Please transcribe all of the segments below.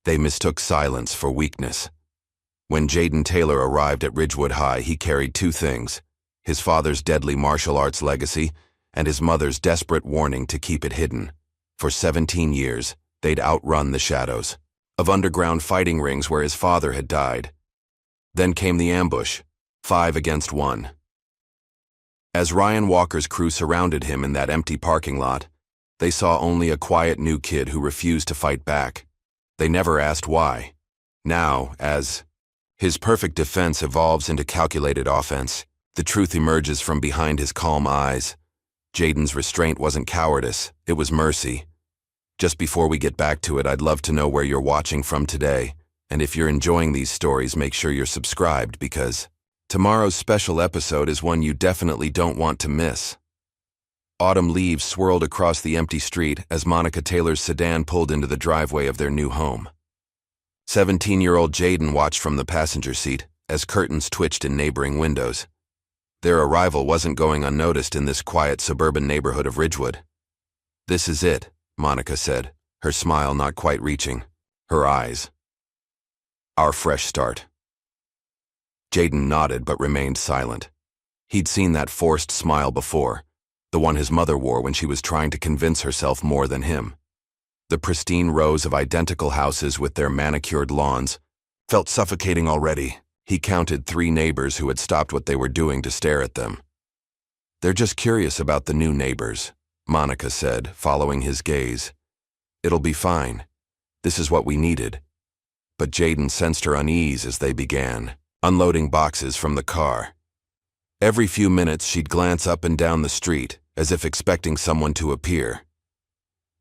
They mistook silence for weakness. When Jaden Taylor arrived at Ridgewood High, he carried two things: his father's deadly martial arts legacy and his mother's desperate warning to keep it hidden. For 17 years, they'd outrun the shadows of underground fighting rings where his father had died. Then came the ambush, 5 against 1. As Ryan Walker's crew surrounded him in that empty parking lot, they saw only a quiet new kid who refused to fight back. They never asked why. Now, as his perfect defense evolves into calculated offense, the truth emerges from behind his calm eyes. Jaden's restraint wasn't cowardice, it was mercy. Just before we get back to it, I'd love to know where you're watching from today, and if you're enjoying these stories, make sure you're subscribed, because tomorrow's special episode is one you definitely don't want to miss. Autumn leaves swirled across the empty street as Monica Taylor's sedan pulled into the driveway of their new home. 17-year-old Jaden watched from the passenger seat as curtains twitched in neighboring windows. Their arrival wasn't going unnoticed in this quiet suburban neighborhood of Ridgewood. "This is it," Monica said, her smile not quite reaching her eyes. "Our fresh start." Jaden nodded but remained silent. He'd seen that forced smile before, the one his mother wore when she was trying to convince herself more than him. The pristine rows of identical houses with their manicured lawns felt suffocating already. He counted 3 neighbors who had stopped what they were doing to stare at them. "They're just curious about the new neighbors," Monica said, following his gaze. "It'll be fine. This is what we needed." But Jaden sensed her unease as they began unloading boxes from the car. Every few minutes she'd glance up and down the street, as if expecting someone to appear.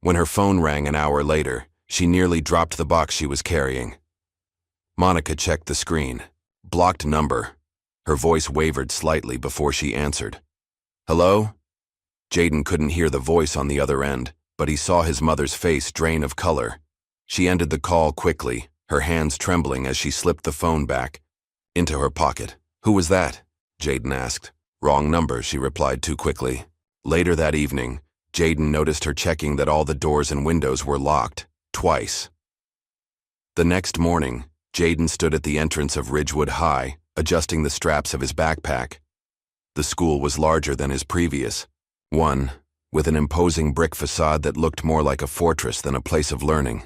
When her phone rang an hour later, she nearly dropped the box she was carrying. Monica checked the screen. Blocked number. Her voice wavered slightly before she answered. "Hello?" Jaden couldn't hear the voice on the other end, but he saw his mother's face drain of color. She ended the call quickly, her hands trembling as she slipped the phone back into her pocket. "Who was that?" Jaden asked. "Wrong number," she replied too quickly. Later that evening, Jaden noticed her checking that all the doors and windows were locked, twice. The next morning, Jaden stood at the entrance of Ridgewood High, adjusting the straps of his backpack. The school was larger than his previous one, with an imposing brick facade that looked more like a fortress than a place of learning.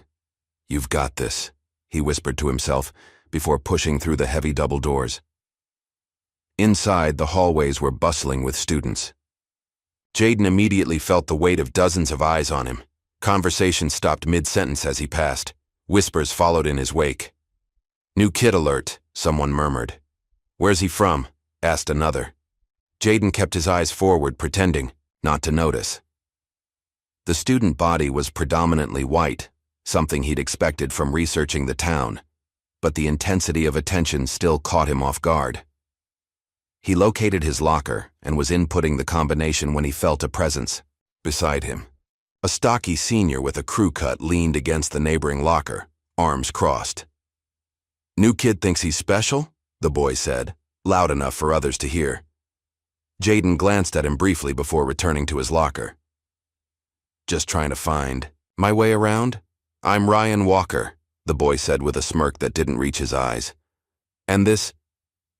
"You've got this," he whispered to himself before pushing through the heavy double doors. Inside, the hallways were bustling with students. Jaden immediately felt the weight of dozens of eyes on him. Conversation stopped mid-sentence as he passed. Whispers followed in his wake. "New kid alert," someone murmured. "Where's he from?" asked another. Jaden kept his eyes forward, pretending not to notice. The student body was predominantly white, something he'd expected from researching the town, but the intensity of attention still caught him off guard. He located his locker and was inputting the combination when he felt a presence beside him. A stocky senior with a crew cut leaned against the neighboring locker, arms crossed. "New kid thinks he's special?" the boy said, loud enough for others to hear. Jaden glanced at him briefly before returning to his locker. "Just trying to find my way around? I'm Ryan Walker," the boy said with a smirk that didn't reach his eyes. "And this,"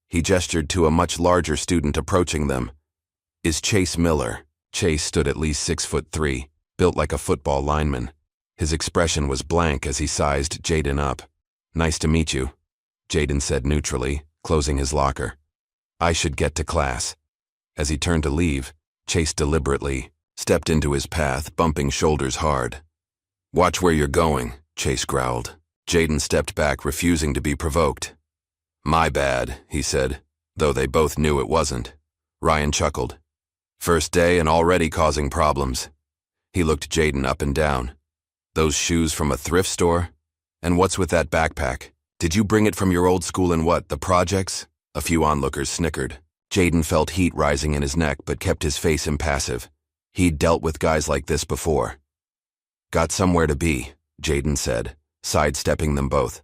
he gestured to a much larger student approaching them, "is Chase Miller." Chase stood at least 6'3", built like a football lineman. His expression was blank as he sized Jaden up. "Nice to meet you," Jaden said neutrally, closing his locker. "I should get to class." As he turned to leave, Chase deliberately stepped into his path, bumping shoulders hard. "Watch where you're going," Chase growled. Jaden stepped back, refusing to be provoked. "My bad," he said, though they both knew it wasn't. Ryan chuckled. "First day and already causing problems." He looked Jaden up and down. "Those shoes from a thrift store? And what's with that backpack? Did you bring it from your old school in what, the projects?" A few onlookers snickered. Jaden felt heat rising in his neck but kept his face impassive. He'd dealt with guys like this before. "Got somewhere to be," Jaden said, sidestepping them both.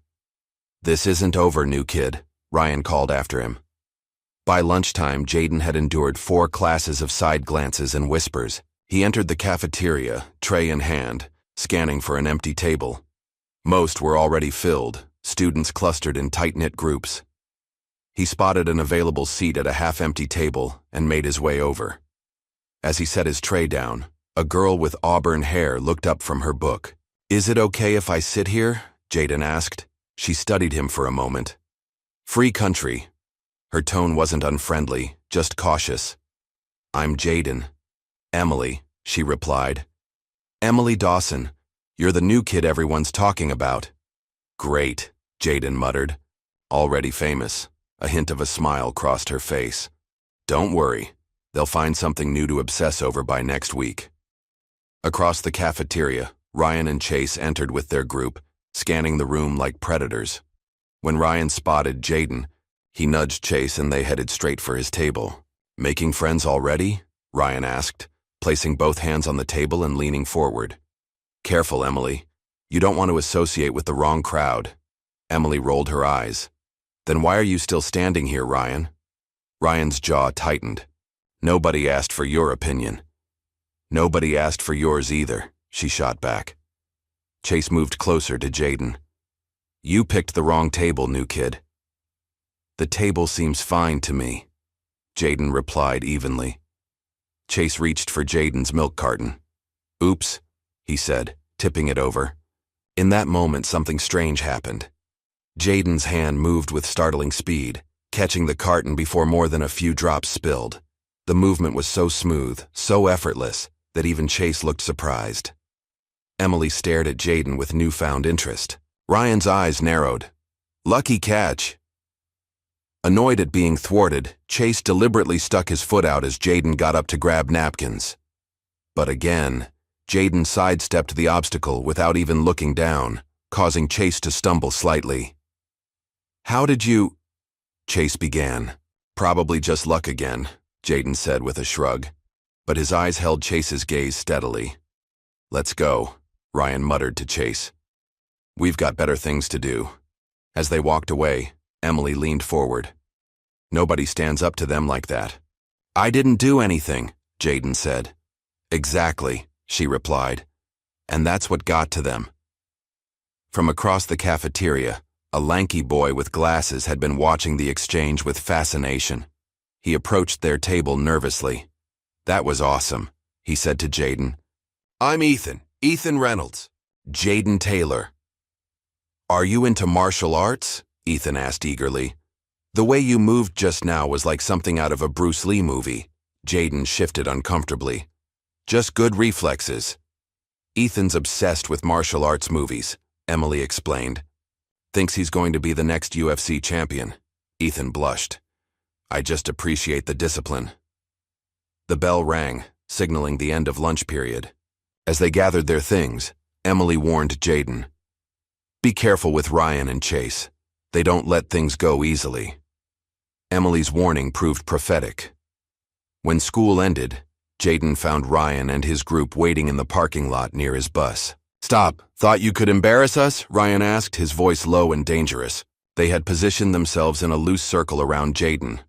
"This isn't over, new kid," Ryan called after him. By lunchtime, Jaden had endured 4 classes of side glances and whispers. He entered the cafeteria, tray in hand, scanning for an empty table. Most were already filled, students clustered in tight-knit groups. He spotted an available seat at a half-empty table and made his way over. As he set his tray down, a girl with auburn hair looked up from her book. "Is it okay if I sit here?" Jaden asked. She studied him for a moment. "Free country." Her tone wasn't unfriendly, just cautious. "I'm Jaden." "Emily," she replied. "Emily Dawson. You're the new kid everyone's talking about." "Great," Jaden muttered. "Already famous." A hint of a smile crossed her face. "Don't worry. They'll find something new to obsess over by next week." Across the cafeteria, Ryan and Chase entered with their group, scanning the room like predators. When Ryan spotted Jaden, he nudged Chase and they headed straight for his table. "Making friends already?" Ryan asked, placing both hands on the table and leaning forward. "Careful, Emily. You don't want to associate with the wrong crowd." Emily rolled her eyes. "Then why are you still standing here, Ryan?" Ryan's jaw tightened. "Nobody asked for your opinion." "Nobody asked for yours either," she shot back. Chase moved closer to Jaden. "You picked the wrong table, new kid." "The table seems fine to me," Jaden replied evenly. Chase reached for Jaden's milk carton. "Oops," he said, tipping it over. In that moment, something strange happened. Jaden's hand moved with startling speed, catching the carton before more than a few drops spilled. The movement was so smooth, so effortless, that even Chase looked surprised. Emily stared at Jaden with newfound interest. Ryan's eyes narrowed. "Lucky catch." Annoyed at being thwarted, Chase deliberately stuck his foot out as Jaden got up to grab napkins. But again, Jaden sidestepped the obstacle without even looking down, causing Chase to stumble slightly. "How did you—" Chase began. "Probably just luck again," Jaden said with a shrug. But his eyes held Chase's gaze steadily. "Let's go," Ryan muttered to Chase. "We've got better things to do." As they walked away, Emily leaned forward. "Nobody stands up to them like that." "I didn't do anything," Jaden said. "Exactly," she replied. "And that's what got to them." From across the cafeteria, a lanky boy with glasses had been watching the exchange with fascination. He approached their table nervously. "That was awesome," he said to Jaden. "I'm Ethan Reynolds." "Jaden Taylor." "Are you into martial arts?" Ethan asked eagerly. "The way you moved just now was like something out of a Bruce Lee movie." Jaden shifted uncomfortably. "Just good reflexes." "Ethan's obsessed with martial arts movies," Emily explained. "Thinks he's going to be the next UFC champion." Ethan blushed. "I just appreciate the discipline." The bell rang, signaling the end of lunch period. As they gathered their things, Emily warned Jaden. "Be careful with Ryan and Chase. They don't let things go easily." Emily's warning proved prophetic. When school ended, Jaden found Ryan and his group waiting in the parking lot near his bus. "Stop. Thought you could embarrass us?" Ryan asked, his voice low and dangerous. They had positioned themselves in a loose circle around Jaden.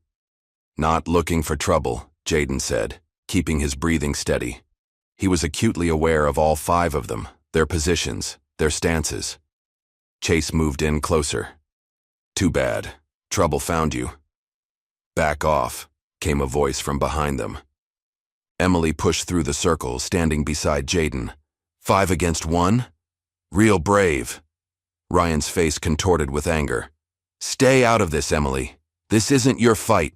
"Not looking for trouble," Jaden said, keeping his breathing steady. He was acutely aware of all 5 of them, their positions, their stances. Chase moved in closer. "Too bad. Trouble found you." "Back off," came a voice from behind them. Emily pushed through the circle, standing beside Jaden. 5 against 1? Real brave." Ryan's face contorted with anger. "Stay out of this, Emily. This isn't your fight."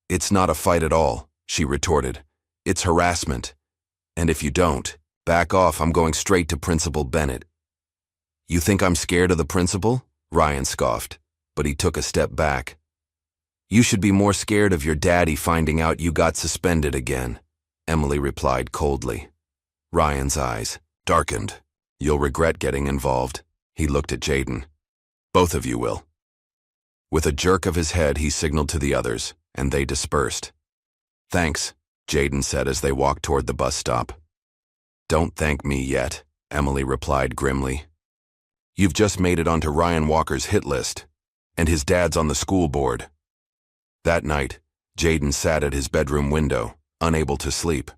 "It's not a fight at all," she retorted. "It's harassment. And if you don't, back off, I'm going straight to Principal Bennett." "You think I'm scared of the principal?" Ryan scoffed, but he took a step back. "You should be more scared of your daddy finding out you got suspended again," Emily replied coldly. Ryan's eyes darkened. "You'll regret getting involved." He looked at Jaden. "Both of you will." With a jerk of his head, he signaled to the others, and they dispersed. "Thanks," Jaden said as they walked toward the bus stop. "Don't thank me yet," Emily replied grimly. "You've just made it onto Ryan Walker's hit list, and his dad's on the school board." That night, Jaden sat at his bedroom window, unable to sleep.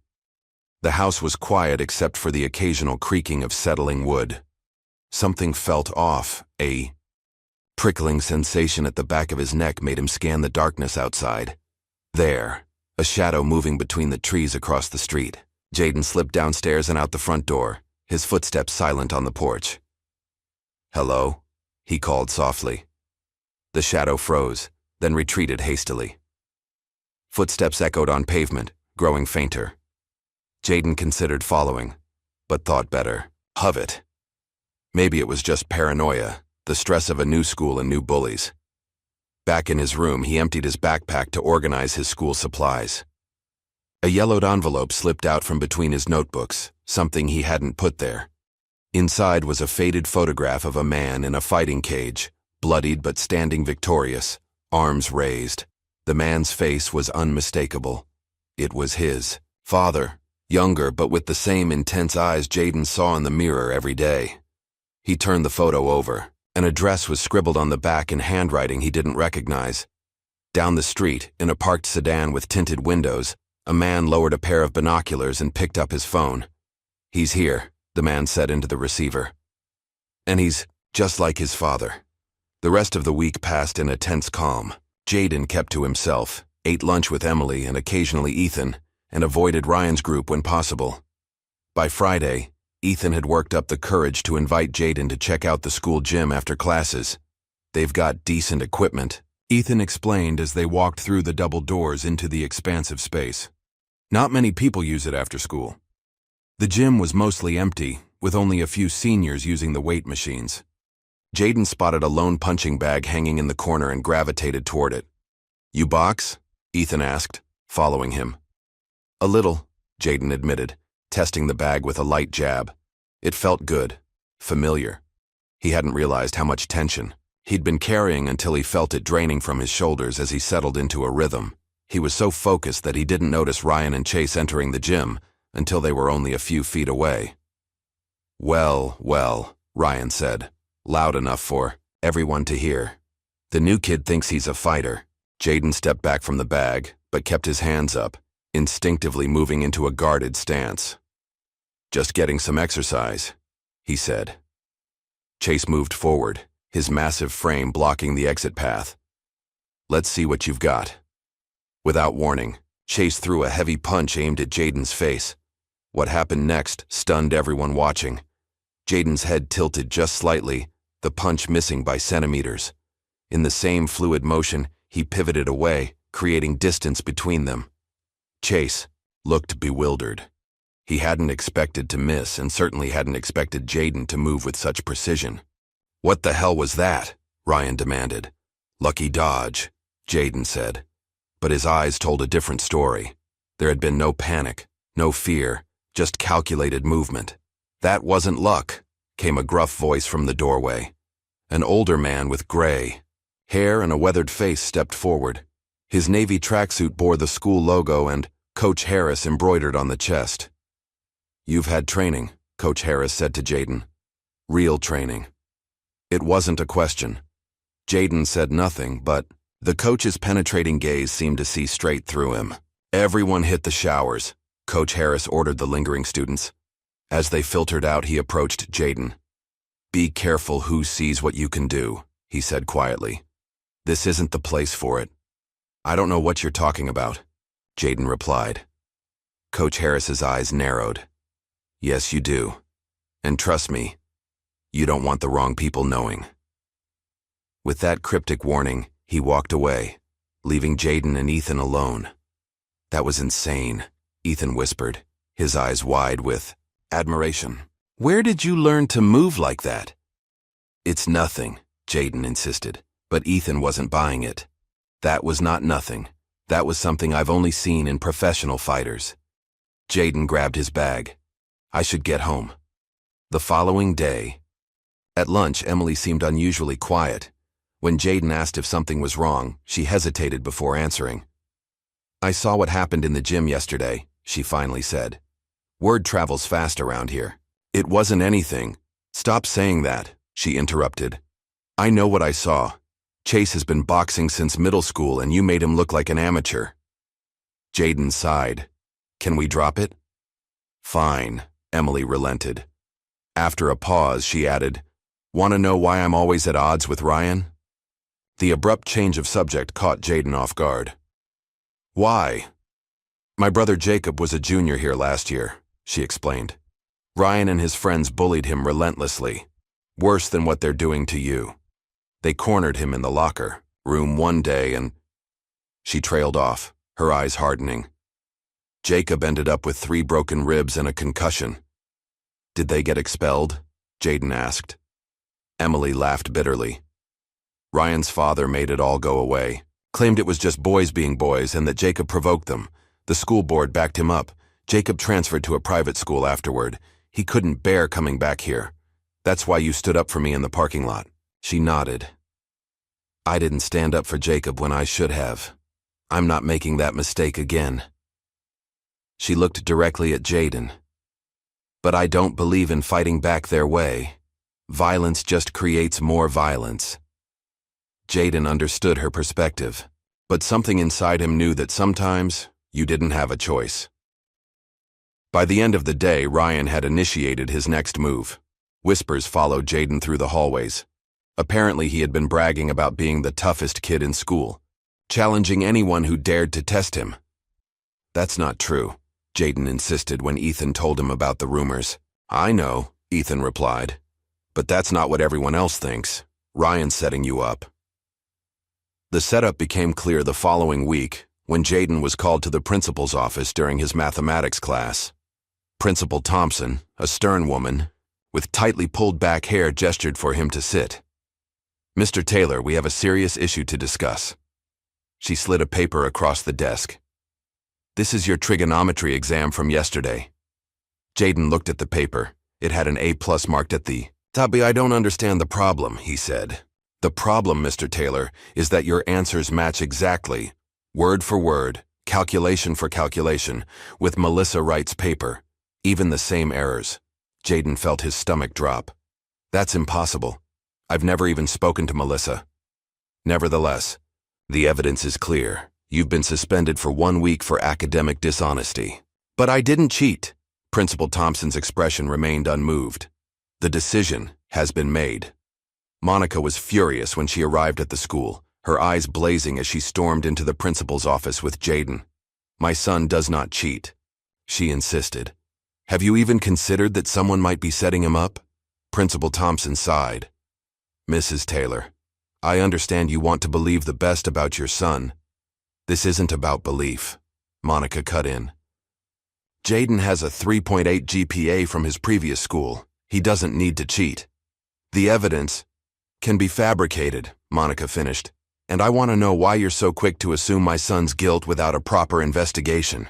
The house was quiet except for the occasional creaking of settling wood. Something felt off. A prickling sensation at the back of his neck made him scan the darkness outside. There, a shadow moving between the trees across the street. Jaden slipped downstairs and out the front door, his footsteps silent on the porch. "Hello?" he called softly. The shadow froze, then retreated hastily. Footsteps echoed on pavement, growing fainter. Jaden considered following, but thought better. Of it. Maybe it was just paranoia, the stress of a new school and new bullies. Back in his room, he emptied his backpack to organize his school supplies. A yellowed envelope slipped out from between his notebooks, something he hadn't put there. Inside was a faded photograph of a man in a fighting cage, bloodied but standing victorious, arms raised. The man's face was unmistakable. It was his father, younger but with the same intense eyes Jaden saw in the mirror every day. He turned the photo over. An address was scribbled on the back in handwriting he didn't recognize. Down the street, in a parked sedan with tinted windows, a man lowered a pair of binoculars and picked up his phone. "He's here," the man said into the receiver. "And he's just like his father." The rest of the week passed in a tense calm. Jaden kept to himself, ate lunch with Emily and occasionally Ethan, and avoided Ryan's group when possible. By Friday, Ethan had worked up the courage to invite Jaden to check out the school gym after classes. "They've got decent equipment," Ethan explained as they walked through the double doors into the expansive space. "Not many people use it after school." The gym was mostly empty, with only a few seniors using the weight machines. Jaden spotted a lone punching bag hanging in the corner and gravitated toward it. "You box?" Ethan asked, following him. "A little," Jaden admitted, testing the bag with a light jab. It felt good, familiar. He hadn't realized how much tension he'd been carrying until he felt it draining from his shoulders as he settled into a rhythm. He was so focused that he didn't notice Ryan and Chase entering the gym until they were only a few feet away. "Well, well," Ryan said, loud enough for everyone to hear. "The new kid thinks he's a fighter." Jaden stepped back from the bag, but kept his hands up, instinctively moving into a guarded stance. "Just getting some exercise," he said. Chase moved forward, his massive frame blocking the exit path. "Let's see what you've got." Without warning, Chase threw a heavy punch aimed at Jaden's face. What happened next stunned everyone watching. Jaden's head tilted just slightly, the punch missing by centimeters. In the same fluid motion, he pivoted away, creating distance between them. Chase looked bewildered. He hadn't expected to miss and certainly hadn't expected Jaden to move with such precision. "What the hell was that?" Ryan demanded. "Lucky dodge," Jaden said. But his eyes told a different story. There had been no panic, no fear, just calculated movement. "That wasn't luck," came a gruff voice from the doorway. An older man with gray hair and a weathered face stepped forward. His navy tracksuit bore the school logo and Coach Harris embroidered on the chest. "You've had training," Coach Harris said to Jaden. "Real training." It wasn't a question. Jaden said nothing, but the coach's penetrating gaze seemed to see straight through him. "Everyone hit the showers," Coach Harris ordered the lingering students. As they filtered out, he approached Jaden. "Be careful who sees what you can do," he said quietly. "This isn't the place for it." "I don't know what you're talking about," Jaden replied. Coach Harris's eyes narrowed. "Yes, you do. And trust me, you don't want the wrong people knowing." With that cryptic warning, he walked away, leaving Jaden and Ethan alone. "That was insane," Ethan whispered, his eyes wide with admiration. "Where did you learn to move like that?" "It's nothing," Jaden insisted, but Ethan wasn't buying it. That was not nothing. That was something I've only seen in professional fighters. Jaden grabbed his bag. "I should get home." The following day, at lunch, Emily seemed unusually quiet. When Jaden asked if something was wrong, she hesitated before answering. "I saw what happened in the gym yesterday," she finally said. "Word travels fast around here." "It wasn't anything." "Stop saying that," she interrupted. "I know what I saw. Chase has been boxing since middle school and you made him look like an amateur." Jaden sighed. "Can we drop it?" "Fine," Emily relented. After a pause, she added, Want to know why I'm always at odds with Ryan? The abrupt change of subject caught Jaden off guard. Why? My brother Jacob was a junior here last year, she explained. Ryan and his friends bullied him relentlessly, worse than what they're doing to you. They cornered him in the locker room one day and... She trailed off, her eyes hardening. Jacob ended up with 3 broken ribs and a concussion. Did they get expelled? Jaden asked. Emily laughed bitterly. Ryan's father made it all go away, claimed it was just boys being boys and that Jacob provoked them. The school board backed him up. Jacob transferred to a private school afterward. He couldn't bear coming back here. That's why you stood up for me in the parking lot. She nodded. I didn't stand up for Jacob when I should have. I'm not making that mistake again. She looked directly at Jaden. But I don't believe in fighting back their way. Violence just creates more violence. Jaden understood her perspective, but something inside him knew that sometimes you didn't have a choice. By the end of the day, Ryan had initiated his next move. Whispers followed Jaden through the hallways. Apparently, he had been bragging about being the toughest kid in school, challenging anyone who dared to test him. That's not true, Jaden insisted when Ethan told him about the rumors. I know, Ethan replied. But that's not what everyone else thinks. Ryan's setting you up. The setup became clear the following week when Jaden was called to the principal's office during his mathematics class. Principal Thompson, a stern woman, with tightly pulled back hair, gestured for him to sit. Mr. Taylor, we have a serious issue to discuss. She slid a paper across the desk. This is your trigonometry exam from yesterday. Jaden looked at the paper. It had an A+ marked at the top. I don't understand the problem, he said. The problem, Mr. Taylor, is that your answers match exactly, word for word, calculation for calculation, with Melissa Wright's paper. Even the same errors. Jaden felt his stomach drop. That's impossible. I've never even spoken to Melissa. Nevertheless, the evidence is clear. You've been suspended for 1 week for academic dishonesty. But I didn't cheat. Principal Thompson's expression remained unmoved. The decision has been made. Monica was furious when she arrived at the school, her eyes blazing as she stormed into the principal's office with Jaden. My son does not cheat, she insisted. Have you even considered that someone might be setting him up? Principal Thompson sighed. Mrs. Taylor, I understand you want to believe the best about your son. This isn't about belief, Monica cut in. Jaden has a 3.8 GPA from his previous school. He doesn't need to cheat. The evidence can be fabricated, Monica finished, and I want to know why you're so quick to assume my son's guilt without a proper investigation.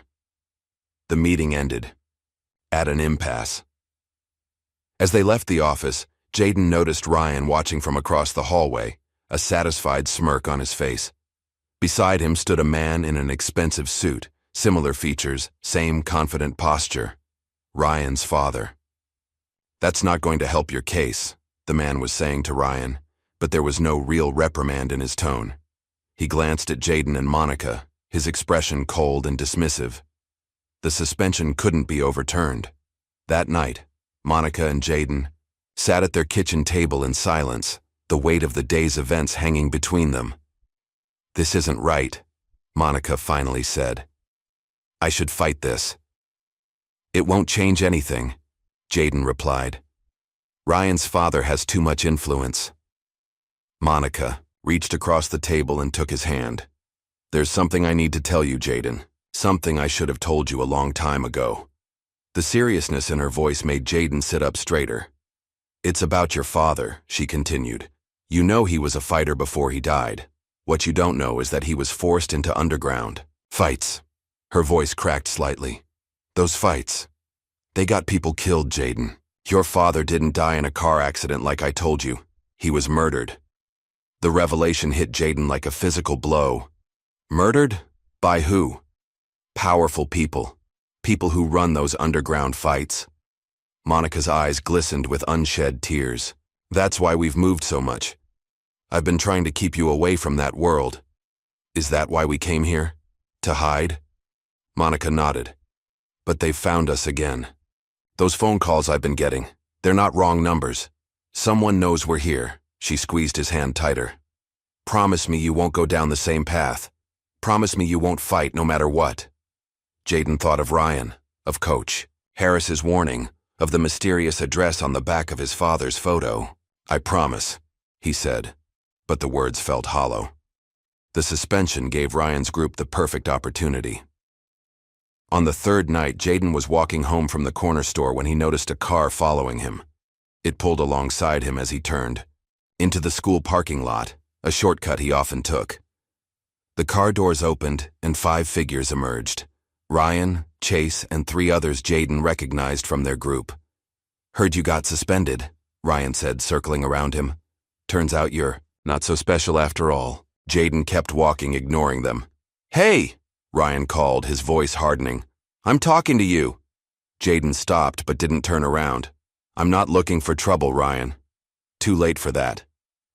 The meeting ended at an impasse. As they left the office, Jaden noticed Ryan watching from across the hallway, a satisfied smirk on his face. Beside him stood a man in an expensive suit, similar features, same confident posture. Ryan's father. That's not going to help your case, the man was saying to Ryan, but there was no real reprimand in his tone. He glanced at Jaden and Monica, his expression cold and dismissive. The suspension couldn't be overturned. That night, Monica and Jaden sat at their kitchen table in silence, the weight of the day's events hanging between them. This isn't right, Monica finally said. I should fight this. It won't change anything, Jaden replied. Ryan's father has too much influence. Monica reached across the table and took his hand. There's something I need to tell you, Jaden. Something I should have told you a long time ago. The seriousness in her voice made Jaden sit up straighter. It's about your father, she continued. You know he was a fighter before he died. What you don't know is that he was forced into underground fights. Her voice cracked slightly. Those fights. They got people killed, Jaden. Your father didn't die in a car accident like I told you. He was murdered. The revelation hit Jaden like a physical blow. Murdered? By who? Powerful people. People who run those underground fights. Monica's eyes glistened with unshed tears. That's why we've moved so much. I've been trying to keep you away from that world. Is that why we came here? To hide? Monica nodded. But they've found us again. Those phone calls I've been getting, they're not wrong numbers. Someone knows we're here. She squeezed his hand tighter. Promise me you won't go down the same path. Promise me you won't fight no matter what. Jaden thought of Ryan, of Coach Harris's warning, of the mysterious address on the back of his father's photo. I promise, he said, but the words felt hollow. The suspension gave Ryan's group the perfect opportunity. On the third night, Jaden was walking home from the corner store when he noticed a car following him. It pulled alongside him as he turned into the school parking lot, a shortcut he often took. The car doors opened and 5 figures emerged. Ryan, Chase, and 3 others Jaden recognized from their group. Heard you got suspended, Ryan said, circling around him. Turns out you're not so special after all. Jaden kept walking, ignoring them. Hey, Ryan called, his voice hardening. I'm talking to you. Jaden stopped but didn't turn around. I'm not looking for trouble, Ryan. Too late for that.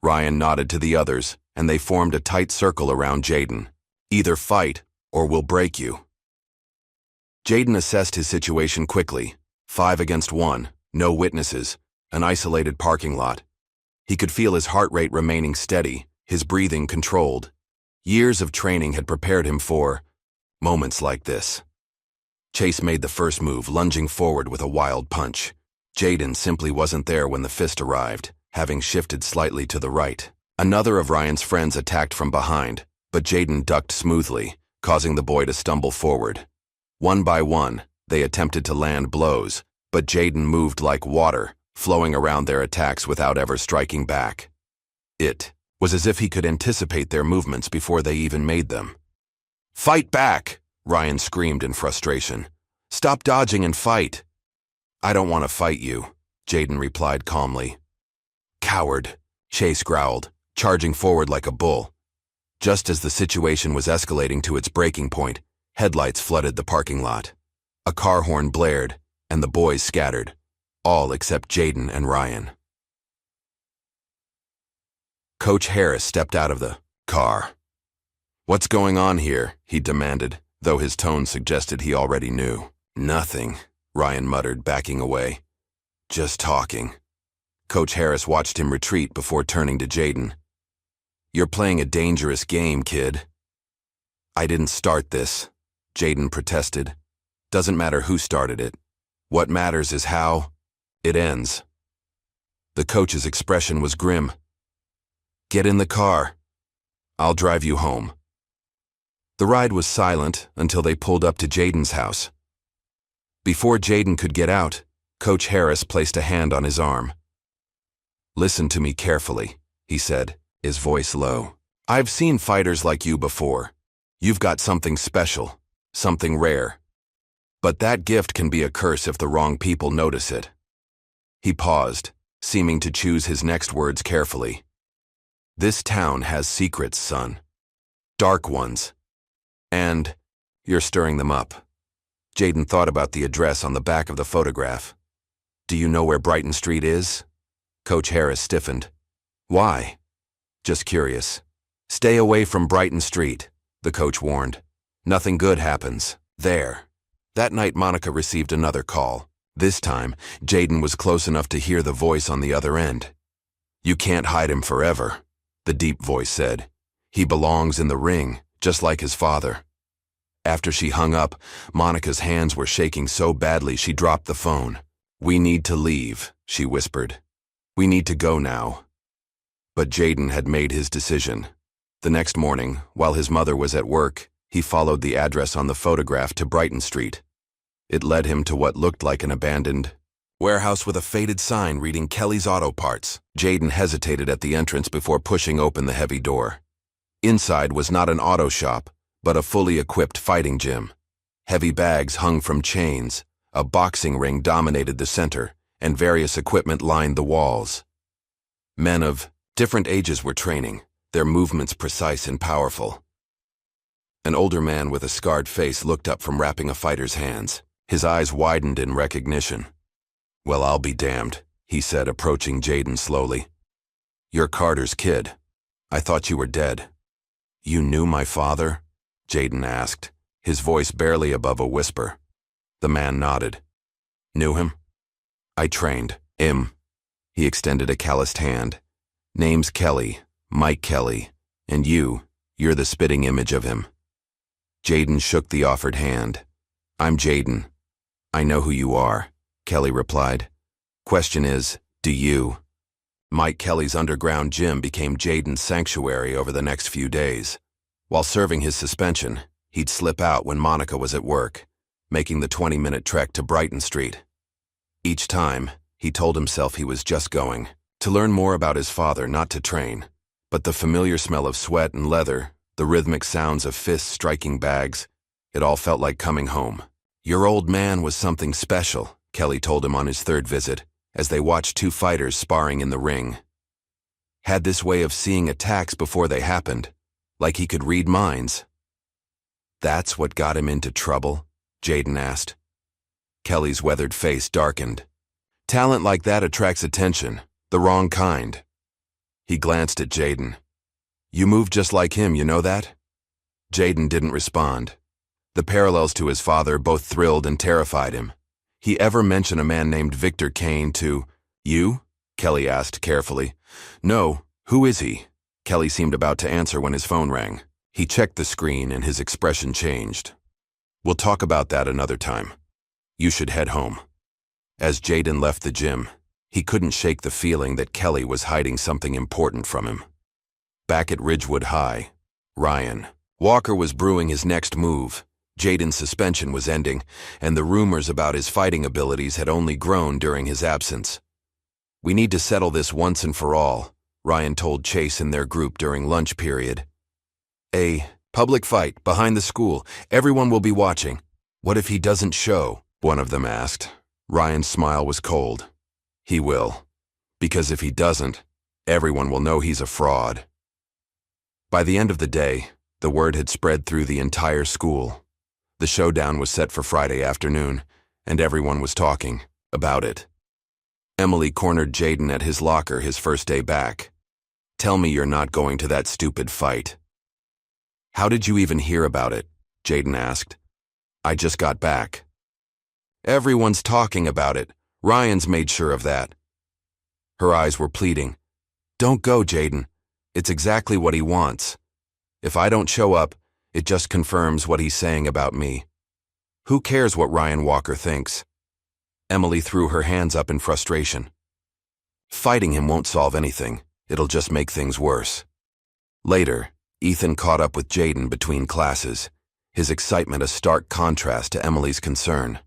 Ryan nodded to the others, and they formed a tight circle around Jaden. Either fight, or we'll break you. Jaden assessed his situation quickly. 5 against 1, no witnesses, an isolated parking lot. He could feel his heart rate remaining steady, his breathing controlled. Years of training had prepared him for moments like this. Chase made the first move, lunging forward with a wild punch. Jaden simply wasn't there when the fist arrived, having shifted slightly to the right. Another of Ryan's friends attacked from behind, but Jaden ducked smoothly, causing the boy to stumble forward. One by one, they attempted to land blows, but Jaden moved like water, flowing around their attacks without ever striking back. It was as if he could anticipate their movements before they even made them. Fight back! Ryan screamed in frustration. Stop dodging and fight! I don't want to fight you, Jaden replied calmly. Coward, Chase growled, charging forward like a bull. Just as the situation was escalating to its breaking point, headlights flooded the parking lot. A car horn blared, and the boys scattered, all except Jaden and Ryan. Coach Harris stepped out of the car. What's going on here? He demanded, though his tone suggested he already knew. Nothing, Ryan muttered, backing away. Just talking. Coach Harris watched him retreat before turning to Jaden. You're playing a dangerous game, kid. I didn't start this, Jaden protested. Doesn't matter who started it. What matters is how it ends. The coach's expression was grim. Get in the car. I'll drive you home. The ride was silent until they pulled up to Jaden's house. Before Jaden could get out, Coach Harris placed a hand on his arm. Listen to me carefully, he said, his voice low. I've seen fighters like you before. You've got something special, something rare. But that gift can be a curse if the wrong people notice it. He paused, seeming to choose his next words carefully. This town has secrets, son. Dark ones. And you're stirring them up. Jaden thought about the address on the back of the photograph. Do you know where Brighton Street is? Coach Harris stiffened. Why? Just curious. Stay away from Brighton Street, the coach warned. Nothing good happens there. That night, Monica received another call. This time, Jaden was close enough to hear the voice on the other end. You can't hide him forever, the deep voice said. He belongs in the ring, just like his father. After she hung up, Monica's hands were shaking so badly she dropped the phone. We need to leave, she whispered. We need to go now. But Jaden had made his decision. The next morning, while his mother was at work, he followed the address on the photograph to Brighton Street. It led him to what looked like an abandoned warehouse with a faded sign reading Kelly's Auto Parts. Jaden hesitated at the entrance before pushing open the heavy door. Inside was not an auto shop, but a fully equipped fighting gym. Heavy bags hung from chains, a boxing ring dominated the center, and various equipment lined the walls. Men of different ages were training, their movements precise and powerful. An older man with a scarred face looked up from wrapping a fighter's hands. His eyes widened in recognition. Well, I'll be damned, he said, approaching Jaden slowly. You're Carter's kid. I thought you were dead. You knew my father? Jaden asked, his voice barely above a whisper. The man nodded. Knew him? I trained him. He extended a calloused hand. Name's Kelly, Mike Kelly, and you're the spitting image of him. Jaden shook the offered hand. I'm Jaden. I know who you are, Kelly replied. Question is, do you? Mike Kelly's underground gym became Jaden's sanctuary over the next few days. While serving his suspension, he'd slip out when Monica was at work, making the 20-minute trek to Brighton Street. Each time, he told himself he was just going to learn more about his father, not to train. But the familiar smell of sweat and leather, the rhythmic sounds of fists striking bags, it all felt like coming home. Your old man was something special, Kelly told him on his third visit, as they watched two fighters sparring in the ring. Had this way of seeing attacks before they happened, like he could read minds. That's what got him into trouble? Jaden asked. Kelly's weathered face darkened. Talent like that attracts attention, the wrong kind. He glanced at Jaden. You move just like him, you know that? Jaden didn't respond. The parallels to his father both thrilled and terrified him. He ever mention a man named Victor Kane to you? Kelly asked carefully. No, who is he? Kelly seemed about to answer when his phone rang. He checked the screen and his expression changed. We'll talk about that another time. You should head home. As Jaden left the gym, he couldn't shake the feeling that Kelly was hiding something important from him. Back at Ridgewood High, Ryan Walker was brewing his next move. Jaden's suspension was ending, and the rumors about his fighting abilities had only grown during his absence. We need to settle this once and for all, Ryan told Chase and their group during lunch period. A public fight behind the school. Everyone will be watching. What if he doesn't show? One of them asked. Ryan's smile was cold. He will. Because if he doesn't, everyone will know he's a fraud. By the end of the day, the word had spread through the entire school. The showdown was set for Friday afternoon, and everyone was talking about it. Emily cornered Jaden at his locker his first day back. Tell me you're not going to that stupid fight. How did you even hear about it? Jaden asked. I just got back. Everyone's talking about it. Ryan's made sure of that. Her eyes were pleading. Don't go, Jaden. It's exactly what he wants. If I don't show up, it just confirms what he's saying about me. Who cares what Ryan Walker thinks? Emily threw her hands up in frustration. Fighting him won't solve anything. It'll just make things worse. Later, Ethan caught up with Jaden between classes, his excitement a stark contrast to Emily's concern.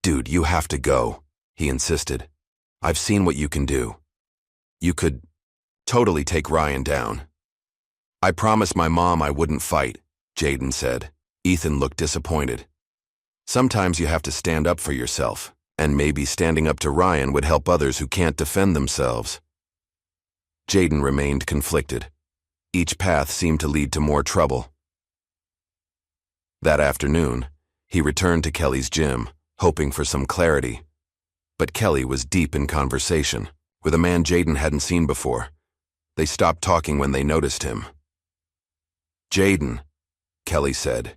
Dude, you have to go, he insisted. I've seen what you can do. You could totally take Ryan down. I promised my mom I wouldn't fight, Jaden said. Ethan looked disappointed. Sometimes you have to stand up for yourself, and maybe standing up to Ryan would help others who can't defend themselves. Jaden remained conflicted. Each path seemed to lead to more trouble. That afternoon, he returned to Kelly's gym, hoping for some clarity. But Kelly was deep in conversation with a man Jaden hadn't seen before. They stopped talking when they noticed him. Jaden, Kelly said,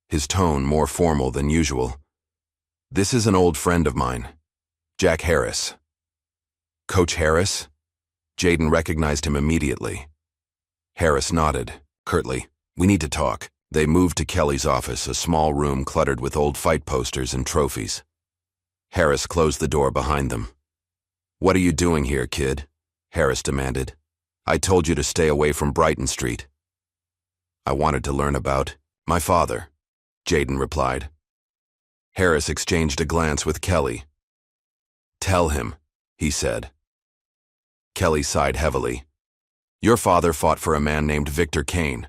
his tone more formal than usual. This is an old friend of mine, Jack Harris. Coach Harris? Jaden recognized him immediately. Harris nodded, curtly. We need to talk. They moved to Kelly's office, a small room cluttered with old fight posters and trophies. Harris closed the door behind them. What are you doing here, kid? Harris demanded. I told you to stay away from Brighton Street. I wanted to learn about my father, Jaden replied. Harris exchanged a glance with Kelly. Tell him, he said. Kelly sighed heavily. Your father fought for a man named Victor Kane,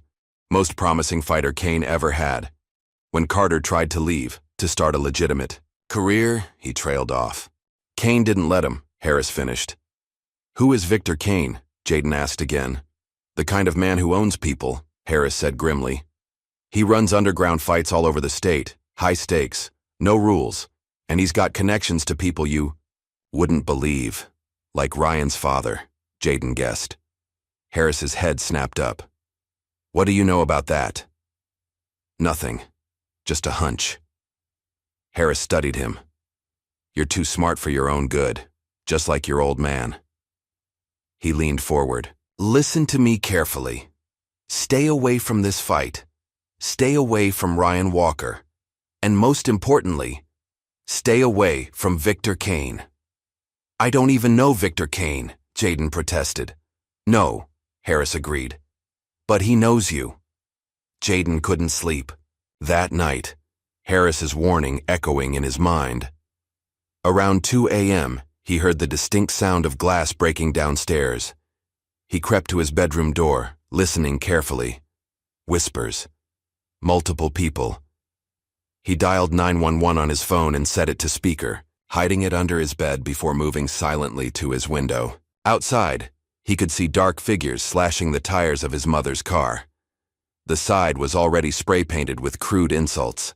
most promising fighter Kane ever had. When Carter tried to leave, to start a legitimate career, he trailed off. Kane didn't let him, Harris finished. Who is Victor Kane? Jaden asked again. The kind of man who owns people, Harris said grimly. He runs underground fights all over the state, high stakes, no rules, and he's got connections to people you wouldn't believe, like Ryan's father, Jaden guessed. Harris's head snapped up. What do you know about that? Nothing, just a hunch. Harris studied him. You're too smart for your own good, just like your old man. He leaned forward. Listen to me carefully. Stay away from this fight. Stay away from Ryan Walker. And most importantly, stay away from Victor Kane. I don't even know Victor Kane, Jaden protested. No, Harris agreed. But he knows you. Jaden couldn't sleep. That night, Harris's warning echoing in his mind. Around 2 a.m., he heard the distinct sound of glass breaking downstairs. He crept to his bedroom door, listening carefully. Whispers. Multiple people. He dialed 911 on his phone and set it to speaker, hiding it under his bed before moving silently to his window. Outside, he could see dark figures slashing the tires of his mother's car. The side was already spray-painted with crude insults.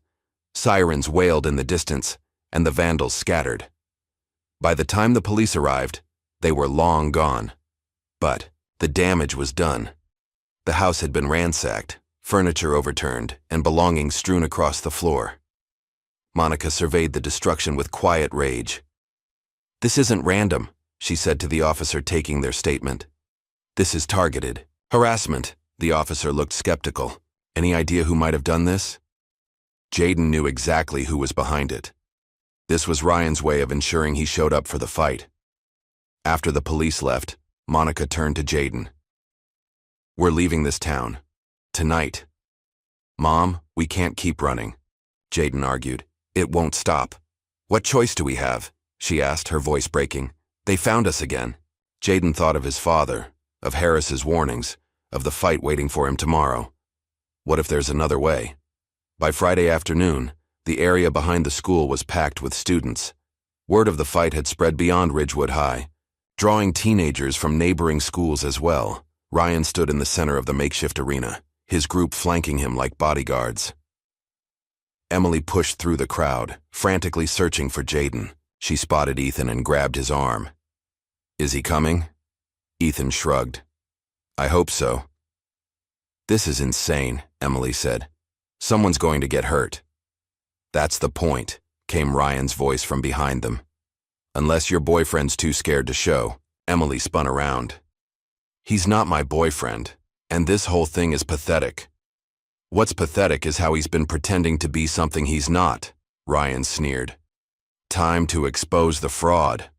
Sirens wailed in the distance, and the vandals scattered. By the time the police arrived, they were long gone. But the damage was done. The house had been ransacked, furniture overturned, and belongings strewn across the floor. Monica surveyed the destruction with quiet rage. This isn't random, she said to the officer taking their statement. This is targeted. Harassment. The officer looked skeptical. Any idea who might have done this? Jaden knew exactly who was behind it. This was Ryan's way of ensuring he showed up for the fight. After the police left, Monica turned to Jaden. We're leaving this town. Tonight. Mom, we can't keep running. Jaden argued. It won't stop. What choice do we have? She asked, her voice breaking. They found us again. Jaden thought of his father, of Harris's warnings, of the fight waiting for him tomorrow. What if there's another way? By Friday afternoon, the area behind the school was packed with students. Word of the fight had spread beyond Ridgewood High, drawing teenagers from neighboring schools as well. Ryan stood in the center of the makeshift arena, his group flanking him like bodyguards. Emily pushed through the crowd, frantically searching for Jaden. She spotted Ethan and grabbed his arm. Is he coming? Ethan shrugged. I hope so. This is insane, Emily said. Someone's going to get hurt. That's the point, came Ryan's voice from behind them. Unless your boyfriend's too scared to show. Emily spun around. He's not my boyfriend, and this whole thing is pathetic. What's pathetic is how he's been pretending to be something he's not, Ryan sneered. Time to expose the fraud.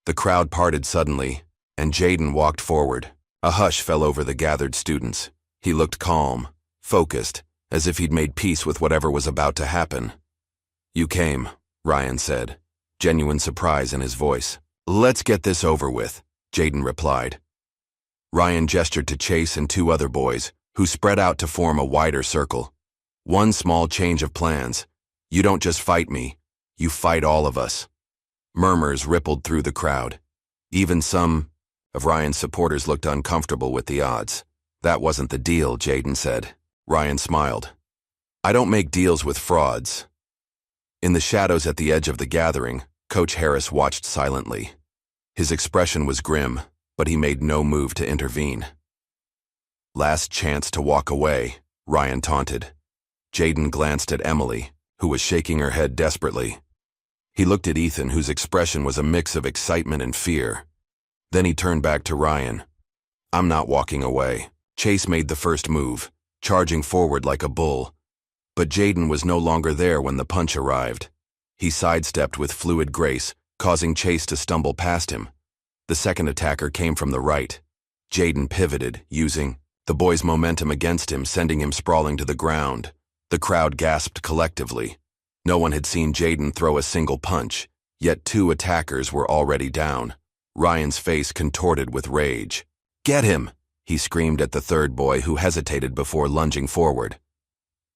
The crowd parted suddenly, and Jaden walked forward. A hush fell over the gathered students. He looked calm, focused, as if he'd made peace with whatever was about to happen. You came, Ryan said, genuine surprise in his voice. Let's get this over with, Jaden replied. Ryan gestured to Chase and two other boys, who spread out to form a wider circle. One small change of plans. You don't just fight me, you fight all of us. Murmurs rippled through the crowd. Even some of Ryan's supporters looked uncomfortable with the odds. That wasn't the deal, Jaden said. Ryan smiled. I don't make deals with frauds. In the shadows at the edge of the gathering, Coach Harris watched silently. His expression was grim, but he made no move to intervene. Last chance to walk away, Ryan taunted. Jaden glanced at Emily, who was shaking her head desperately. He looked at Ethan, whose expression was a mix of excitement and fear. Then he turned back to Ryan. I'm not walking away. Chase made the first move, charging forward like a bull. But Jaden was no longer there when the punch arrived. He sidestepped with fluid grace, causing Chase to stumble past him. The second attacker came from the right. Jaden pivoted, using the boy's momentum against him, sending him sprawling to the ground. The crowd gasped collectively. No one had seen Jaden throw a single punch, yet two attackers were already down. Ryan's face contorted with rage. Get him! He screamed at the third boy, who hesitated before lunging forward.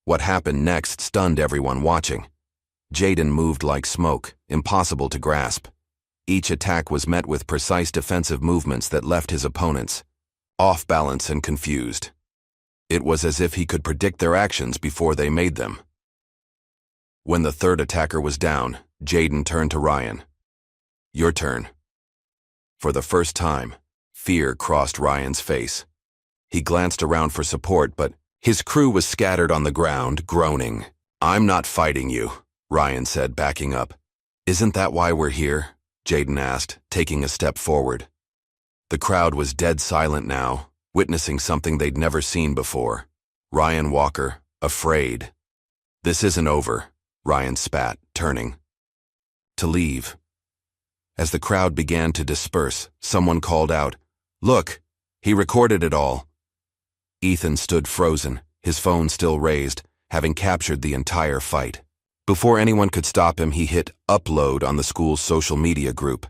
What happened next stunned everyone watching. Jaden moved like smoke, impossible to grasp. Each attack was met with precise defensive movements that left his opponents off balance and confused. It was as if he could predict their actions before they made them. When the third attacker was down, Jaden turned to Ryan. Your turn. For the first time, fear crossed Ryan's face. He glanced around for support, but his crew was scattered on the ground, groaning. I'm not fighting you, Ryan said, backing up. Isn't that why we're here? Jaden asked, taking a step forward. The crowd was dead silent now, witnessing something they'd never seen before. Ryan Walker, afraid. "This isn't over," Ryan spat, turning to leave. As the crowd began to disperse, someone called out, "Look, he recorded it all." Ethan stood frozen, his phone still raised, having captured the entire fight. Before anyone could stop him, he hit upload on the school's social media group.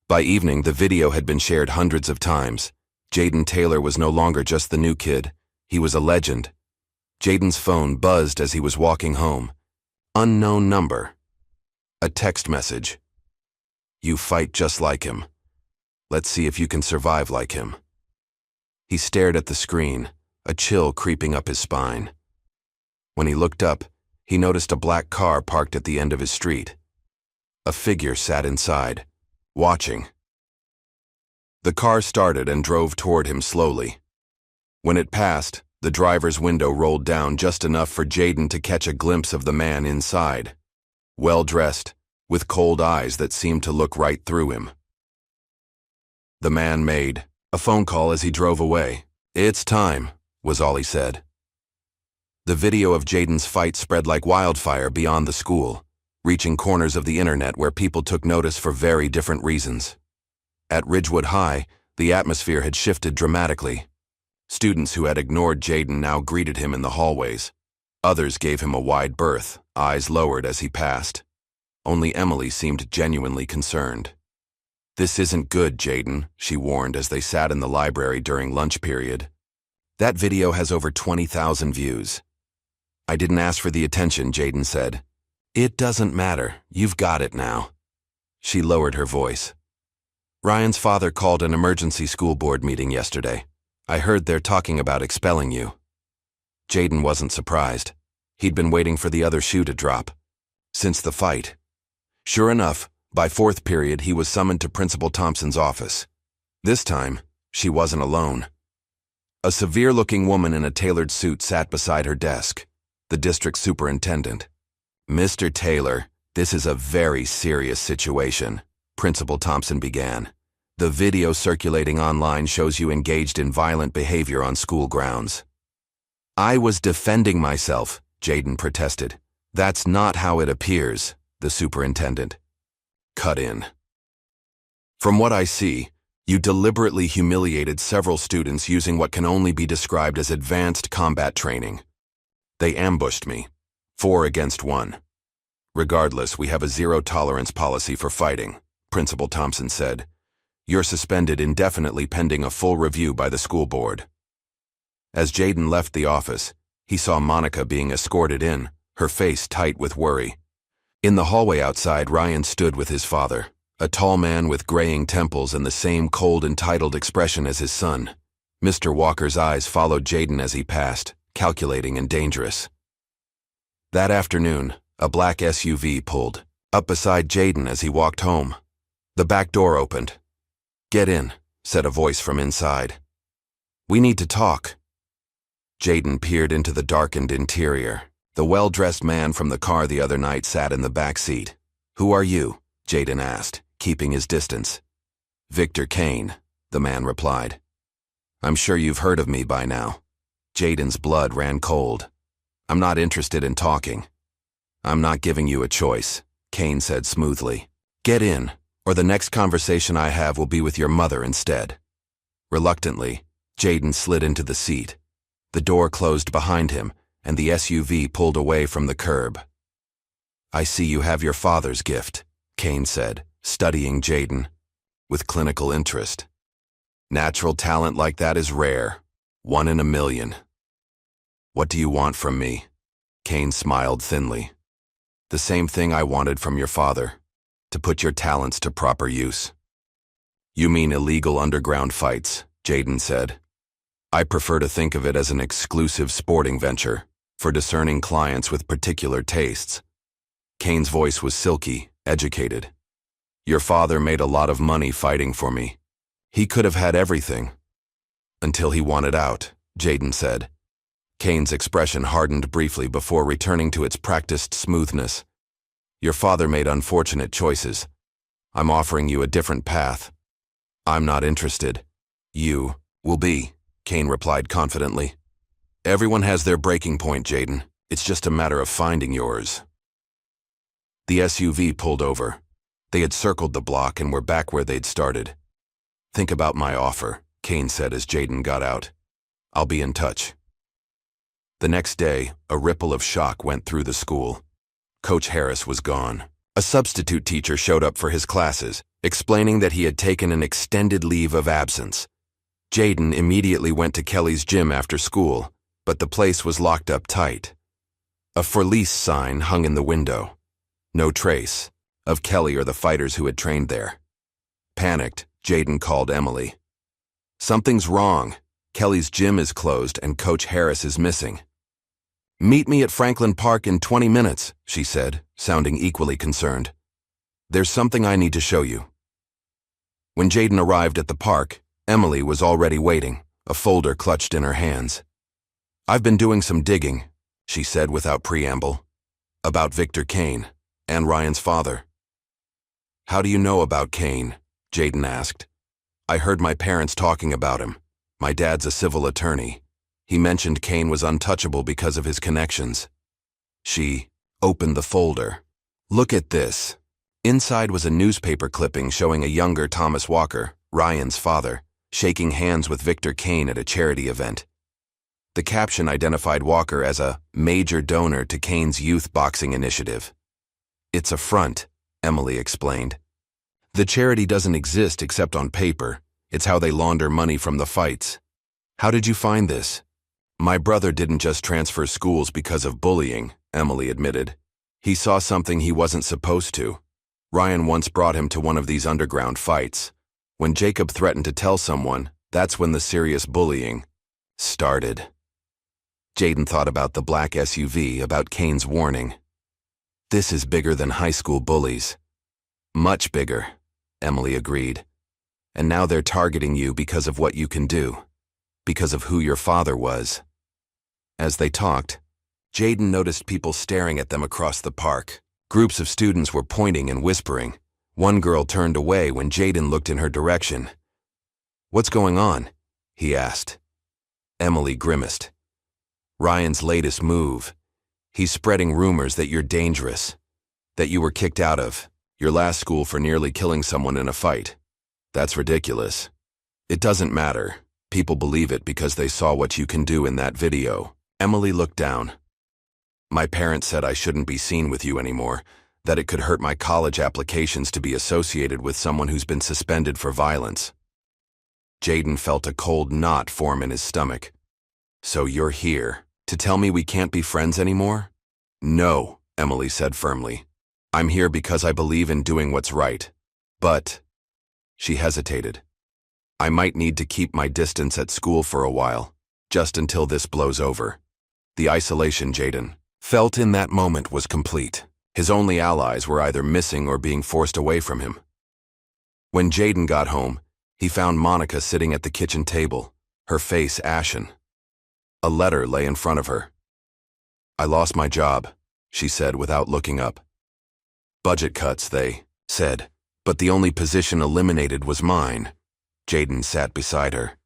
By evening, the video had been shared hundreds of times. Jaden Taylor was no longer just the new kid. He was a legend. Jaden's phone buzzed as he was walking home. Unknown number. A text message. "You fight just like him. Let's see if you can survive like him." He stared at the screen, a chill creeping up his spine. When he looked up, he noticed a black car parked at the end of his street. A figure sat inside, watching. The car started and drove toward him slowly. When it passed, the driver's window rolled down just enough for Jaden to catch a glimpse of the man inside. Well-dressed, with cold eyes that seemed to look right through him. The man made a phone call as he drove away. "It's time," was all he said. The video of Jaden's fight spread like wildfire beyond the school, reaching corners of the internet where people took notice for very different reasons. At Ridgewood High, the atmosphere had shifted dramatically. Students who had ignored Jaden now greeted him in the hallways. Others gave him a wide berth, eyes lowered as he passed. Only Emily seemed genuinely concerned. "This isn't good, Jaden," she warned as they sat in the library during lunch period. "That video has over 20,000 views." "I didn't ask for the attention," Jaden said. "It doesn't matter. You've got it now." She lowered her voice. "Ryan's father called an emergency school board meeting yesterday. I heard they're talking about expelling you." Jaden wasn't surprised. He'd been waiting for the other shoe to drop. Since the fight. Sure enough, by fourth period he was summoned to Principal Thompson's office. This time, she wasn't alone. A severe-looking woman in a tailored suit sat beside her desk, the district superintendent. "Mr. Taylor, this is a very serious situation," Principal Thompson began. "The video circulating online shows you engaged in violent behavior on school grounds." "I was defending myself," Jaden protested. "That's not how it appears," the superintendent cut in. "From what I see, you deliberately humiliated several students using what can only be described as advanced combat training. They ambushed me, 4 against 1. Regardless, we have a zero-tolerance policy for fighting," Principal Thompson said. "You're suspended indefinitely pending a full review by the school board." As Jaden left the office, he saw Monica being escorted in, her face tight with worry. In the hallway outside, Ryan stood with his father, a tall man with graying temples and the same cold, entitled expression as his son. Mr. Walker's eyes followed Jaden as he passed, calculating and dangerous. That afternoon, a black SUV pulled up beside Jaden as he walked home. The back door opened. "Get in," said a voice from inside. "We need to talk." Jaden peered into the darkened interior. The well-dressed man from the car the other night sat in the back seat. "Who are you?" Jaden asked, keeping his distance. "Victor Kane," the man replied. "I'm sure you've heard of me by now." Jaden's blood ran cold. "I'm not interested in talking." "I'm not giving you a choice," Kane said smoothly. "Get in, or the next conversation I have will be with your mother instead." Reluctantly, Jaden slid into the seat. The door closed behind him, and the SUV pulled away from the curb. "I see you have your father's gift," Kane said, studying Jaden with clinical interest. "Natural talent like that is rare, 1 in a million." "What do you want from me?" Kane smiled thinly. "The same thing I wanted from your father, to put your talents to proper use." "You mean illegal underground fights," Jaden said. "I prefer to think of it as an exclusive sporting venture for discerning clients with particular tastes." Kane's voice was silky, educated. "Your father made a lot of money fighting for me. He could have had everything. Until he wanted out," Jaden said. Kane's expression hardened briefly before returning to its practiced smoothness. "Your father made unfortunate choices. I'm offering you a different path." "I'm not interested," You will be, Kane replied confidently. Everyone has their breaking point, Jaden. It's just a matter of finding yours. The SUV pulled over. They had circled the block and were back where they'd started. Think about my offer, Kane said as Jaden got out. I'll be in touch. The next day, a ripple of shock went through the school. Coach Harris was gone. A substitute teacher showed up for his classes, explaining that he had taken an extended leave of absence. Jaden immediately went to Kelly's gym after school, but the place was locked up tight. A for lease sign hung in the window. No trace of Kelly or the fighters who had trained there. Panicked, Jaden called Emily. Something's wrong. Kelly's gym is closed and Coach Harris is missing. Meet me at Franklin Park in 20 minutes, she said, sounding equally concerned. There's something I need to show you. When Jaden arrived at the park, Emily was already waiting, a folder clutched in her hands. I've been doing some digging, she said without preamble. About Victor Kane and Ryan's father. How do you know about Kane? Jaden asked. I heard my parents talking about him. My dad's a civil attorney. He mentioned Kane was untouchable because of his connections. She opened the folder. Look at this. Inside was a newspaper clipping showing a younger Thomas Walker, Ryan's father, shaking hands with Victor Kane at a charity event. The caption identified Walker as a major donor to Kane's youth boxing initiative. It's a front, Emily explained. The charity doesn't exist except on paper. It's how they launder money from the fights. How did you find this? My brother didn't just transfer schools because of bullying, Emily admitted. He saw something he wasn't supposed to. Ryan once brought him to one of these underground fights. When Jacob threatened to tell someone, that's when the serious bullying started. Jaden thought about the black SUV, about Kane's warning. This is bigger than high school bullies. Much bigger, Emily agreed. And now they're targeting you because of what you can do, because of who your father was. As they talked, Jaden noticed people staring at them across the park. Groups of students were pointing and whispering. One girl turned away when Jaden looked in her direction. What's going on? He asked. Emily grimaced. Ryan's latest move. He's spreading rumors that you're dangerous, that you were kicked out of your last school for nearly killing someone in a fight. That's ridiculous. It doesn't matter. People believe it because they saw what you can do in that video. Emily looked down. My parents said I shouldn't be seen with you anymore, that it could hurt my college applications to be associated with someone who's been suspended for violence. Jaden felt a cold knot form in his stomach. So you're here to tell me we can't be friends anymore? No, Emily said firmly. I'm here because I believe in doing what's right. But, she hesitated. I might need to keep my distance at school for a while, just until this blows over. The isolation Jaden felt in that moment was complete. His only allies were either missing or being forced away from him. When Jaden got home, he found Monica sitting at the kitchen table, her face ashen. A letter lay in front of her. I lost my job, she said without looking up. Budget cuts, they said, but the only position eliminated was mine. Jaden sat beside her.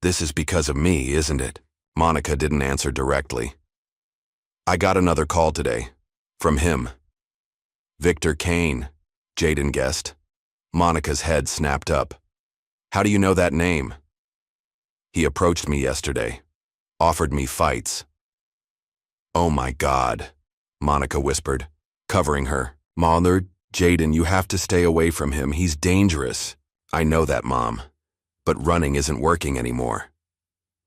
This is because of me, isn't it? Monica didn't answer directly. I got another call today. From him. Victor Kane, Jaden guessed. Monica's head snapped up. How do you know that name? He approached me yesterday. Offered me fights. Oh my God, Monica whispered, covering her. Mother, Jaden, you have to stay away from him. He's dangerous. I know that, Mom. But running isn't working anymore.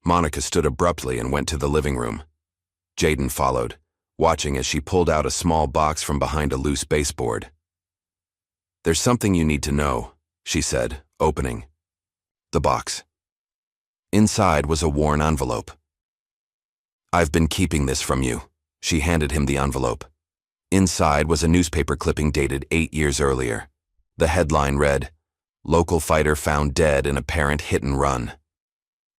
Monica stood abruptly and went to the living room. Jaden followed, watching as she pulled out a small box from behind a loose baseboard. There's something you need to know, she said, opening the box. Inside was a worn envelope. I've been keeping this from you. She handed him the envelope. Inside was a newspaper clipping dated 8 years earlier. The headline read, Local fighter found dead in apparent hit and run.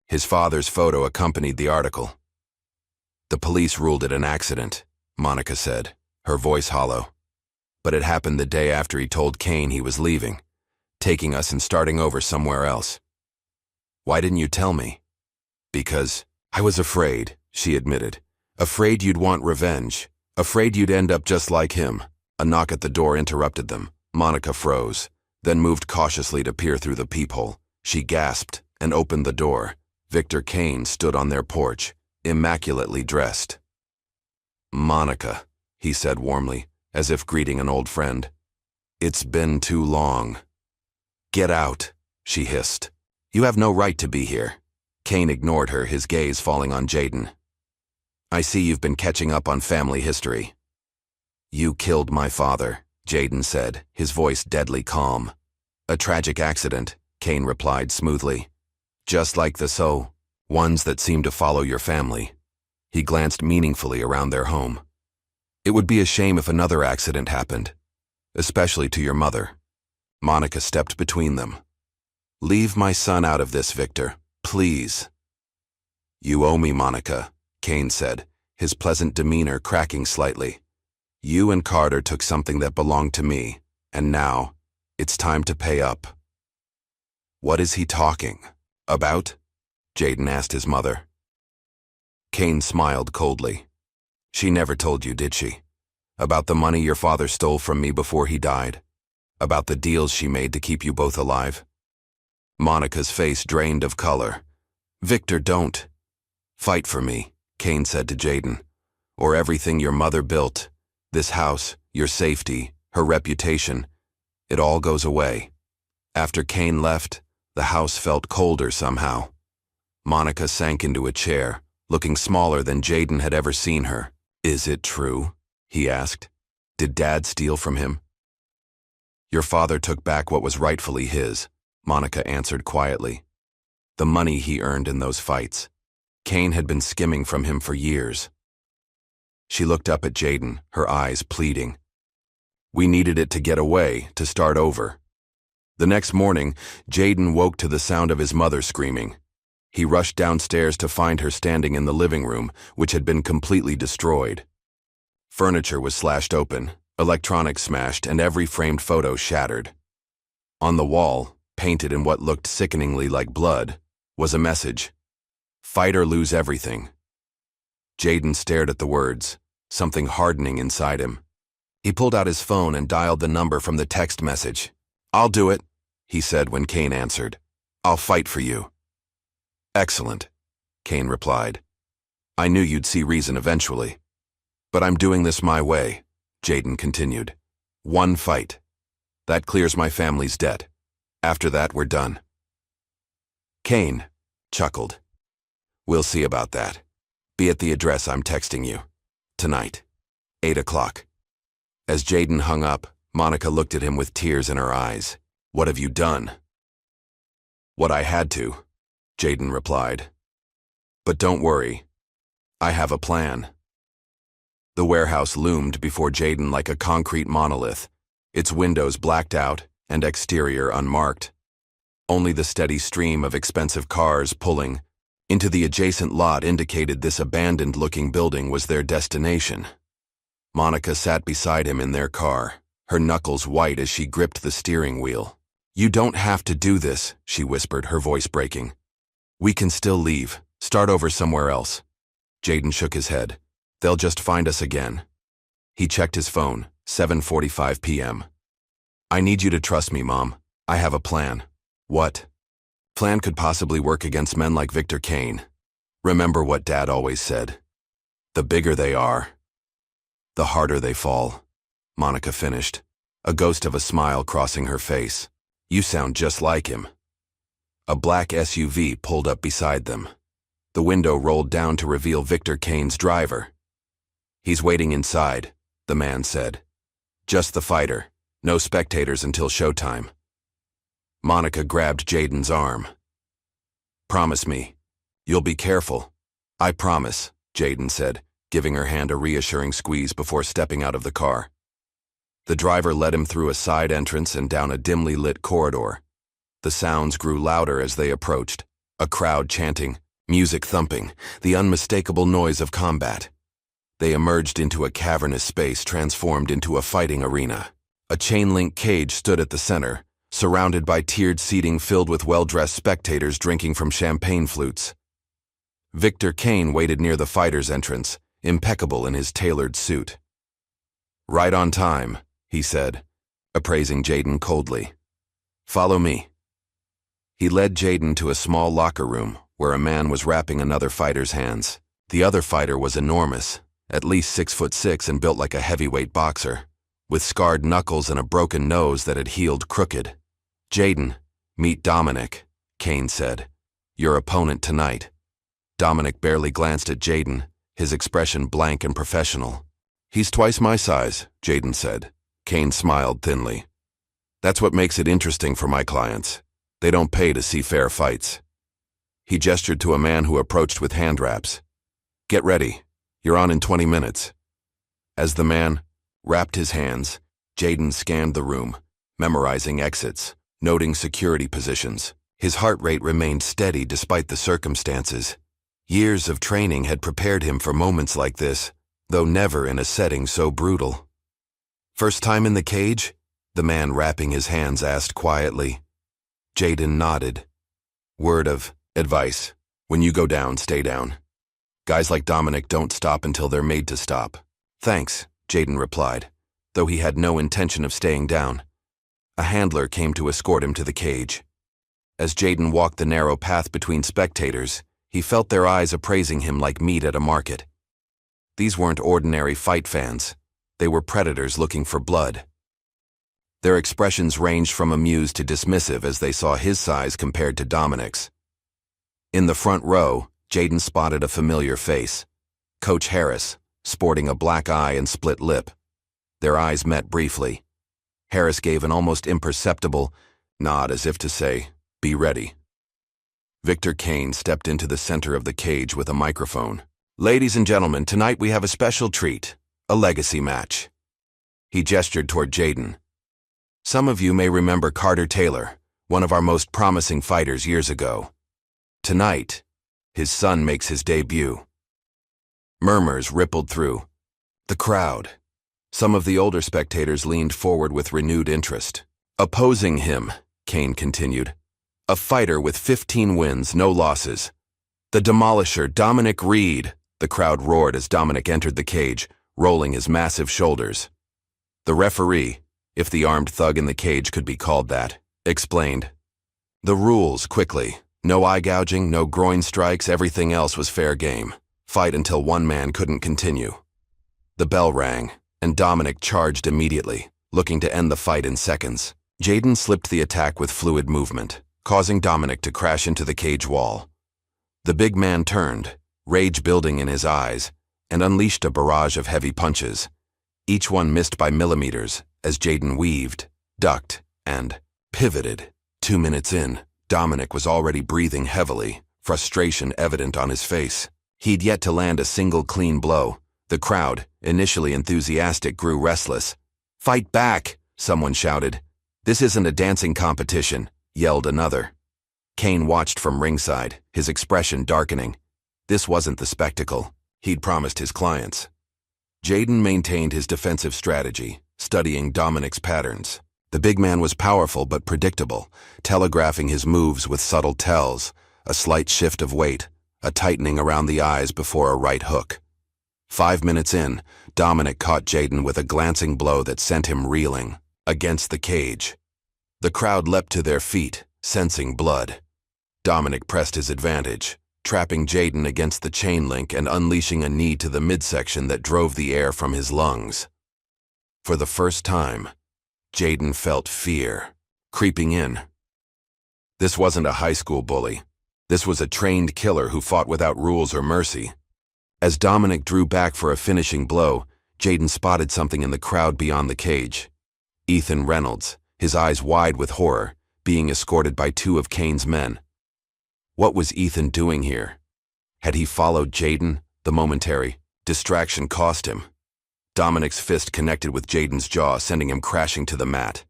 His father's photo accompanied the article. The police ruled it an accident, Monica said, her voice hollow. But it happened the day after he told Kane he was leaving, taking us and starting over somewhere else. Why didn't you tell me? Because I was afraid, she admitted. Afraid you'd want revenge. Afraid you'd end up just like him. A knock at the door interrupted them. Monica froze, then moved cautiously to peer through the peephole. She gasped and opened the door. Victor Kane stood on their porch, immaculately dressed. Monica, he said warmly, as if greeting an old friend. It's been too long. Get out, she hissed. You have no right to be here. Kane ignored her, his gaze falling on Jayden. I see you've been catching up on family history. You killed my father, Jayden said, his voice deadly calm. A tragic accident, Kane replied smoothly. Just like the ones that seem to follow your family. He glanced meaningfully around their home. It would be a shame if another accident happened, especially to your mother. Monica stepped between them. Leave my son out of this, Victor, please. You owe me, Monica, Kane said, his pleasant demeanor cracking slightly. You and Carter took something that belonged to me, and now, it's time to pay up. What is he talking about? Jayden asked his mother. Kane smiled coldly. She never told you, did she? About the money your father stole from me before he died? About the deals she made to keep you both alive? Monica's face drained of color. Victor, don't. Fight for me, Kane said to Jayden, or everything your mother built, this house, your safety, her reputation, it all goes away. After Kane left, the house felt colder somehow. Monica sank into a chair, looking smaller than Jayden had ever seen her. Is it true? He asked. Did Dad steal from him? Your father took back what was rightfully his, Monica answered quietly. The money he earned in those fights. Kane had been skimming from him for years. She looked up at Jayden, her eyes pleading. We needed it to get away, to start over. The next morning, Jayden woke to the sound of his mother screaming. He rushed downstairs to find her standing in the living room, which had been completely destroyed. Furniture was slashed open, electronics smashed, and every framed photo shattered. On the wall, painted in what looked sickeningly like blood, was a message. Fight or lose everything. Jayden stared at the words, something hardening inside him. He pulled out his phone and dialed the number from the text message. I'll do it, he said when Kane answered. I'll fight for you. Excellent, Kane replied. I knew you'd see reason eventually. But I'm doing this my way, Jayden continued. One fight. That clears my family's debt. After that, we're done. Kane chuckled. We'll see about that. Be at the address I'm texting you. Tonight. 8 o'clock. As Jayden hung up, Monica looked at him with tears in her eyes. What have you done? What I had to, Jayden replied. But don't worry. I have a plan. The warehouse loomed before Jayden like a concrete monolith, its windows blacked out and exterior unmarked. Only the steady stream of expensive cars pulling into the adjacent lot indicated this abandoned-looking building was their destination. Monica sat beside him in their car, her knuckles white as she gripped the steering wheel. You don't have to do this, she whispered, her voice breaking. We can still leave, start over somewhere else. Jayden shook his head. They'll just find us again. He checked his phone, 7:45 p.m. I need you to trust me, Mom. I have a plan. What? Plan could possibly work against men like Victor Kane. Remember what Dad always said. The bigger they are, the harder they fall. Monica finished, a ghost of a smile crossing her face. You sound just like him. A black SUV pulled up beside them. The window rolled down to reveal Victor Kane's driver. He's waiting inside, the man said. Just the fighter, no spectators until showtime. Monica grabbed Jayden's arm. Promise me. You'll be careful. I promise, Jayden said, giving her hand a reassuring squeeze before stepping out of the car. The driver led him through a side entrance and down a dimly lit corridor. The sounds grew louder as they approached, a crowd chanting, music thumping, the unmistakable noise of combat. They emerged into a cavernous space transformed into a fighting arena. A chain-link cage stood at the center, surrounded by tiered seating filled with well-dressed spectators drinking from champagne flutes. Victor Kane waited near the fighter's entrance, impeccable in his tailored suit. "Right on time," he said, appraising Jaden coldly. "Follow me." He led Jaden to a small locker room where a man was wrapping another fighter's hands. The other fighter was enormous, at least 6'6" and built like a heavyweight boxer, with scarred knuckles and a broken nose that had healed crooked. "Jaden, meet Dominic," Kane said. "Your opponent tonight." Dominic barely glanced at Jaden, his expression blank and professional. "He's twice my size," Jaden said. Kane smiled thinly. "That's what makes it interesting for my clients. They don't pay to see fair fights." He gestured to a man who approached with hand wraps. "Get ready. You're on in 20 minutes. As the man wrapped his hands, Jaden scanned the room, memorizing exits, noting security positions. His heart rate remained steady despite the circumstances. Years of training had prepared him for moments like this, though never in a setting so brutal. "First time in the cage?" the man wrapping his hands asked quietly. Jaden nodded. "Word of advice: when you go down, stay down. Guys like Dominic don't stop until they're made to stop." "Thanks," Jaden replied, though he had no intention of staying down. A handler came to escort him to the cage. As Jaden walked the narrow path between spectators, he felt their eyes appraising him like meat at a market. These weren't ordinary fight fans. They were predators looking for blood. Their expressions ranged from amused to dismissive as they saw his size compared to Dominic's. In the front row, Jaden spotted a familiar face. Coach Harris, sporting a black eye and split lip. Their eyes met briefly. Harris gave an almost imperceptible nod as if to say, "Be ready." Victor Kane stepped into the center of the cage with a microphone. "Ladies and gentlemen, tonight we have a special treat, a legacy match." He gestured toward Jaden. "Some of you may remember Carter Taylor, one of our most promising fighters years ago. Tonight, his son makes his debut." Murmurs rippled through the crowd. Some of the older spectators leaned forward with renewed interest. "Opposing him," Kane continued, "a fighter with 15 wins, no losses. The demolisher, Dominic Reed." The crowd roared as Dominic entered the cage, rolling his massive shoulders. The referee, if the armed thug in the cage could be called that, explained. The rules quickly. No eye gouging, no groin strikes, everything else was fair game. Fight until one man couldn't continue. The bell rang, and Dominic charged immediately, looking to end the fight in seconds. Jaden slipped the attack with fluid movement, causing Dominic to crash into the cage wall. The big man turned, rage building in his eyes, and unleashed a barrage of heavy punches. Each one missed by millimeters as Jaden weaved, ducked, and pivoted. 2 minutes in, Dominic was already breathing heavily, frustration evident on his face. He'd yet to land a single clean blow. The crowd, initially enthusiastic, grew restless. "Fight back!" someone shouted. "This isn't a dancing competition," yelled another. Kane watched from ringside, his expression darkening. This wasn't the spectacle he'd promised his clients. Jaden maintained his defensive strategy, studying Dominic's patterns. The big man was powerful but predictable, telegraphing his moves with subtle tells, a slight shift of weight, a tightening around the eyes before a right hook. 5 minutes in, Dominic caught Jaden with a glancing blow that sent him reeling against the cage. The crowd leapt to their feet, sensing blood. Dominic pressed his advantage, trapping Jaden against the chain link and unleashing a knee to the midsection that drove the air from his lungs. For the first time, Jaden felt fear creeping in. This wasn't a high school bully. This was a trained killer who fought without rules or mercy. As Dominic drew back for a finishing blow, Jaden spotted something in the crowd beyond the cage. Ethan Reynolds, his eyes wide with horror, being escorted by 2 of Kane's men. What was Ethan doing here? Had he followed Jaden? The momentary distraction cost him. Dominic's fist connected with Jaden's jaw, sending him crashing to the mat.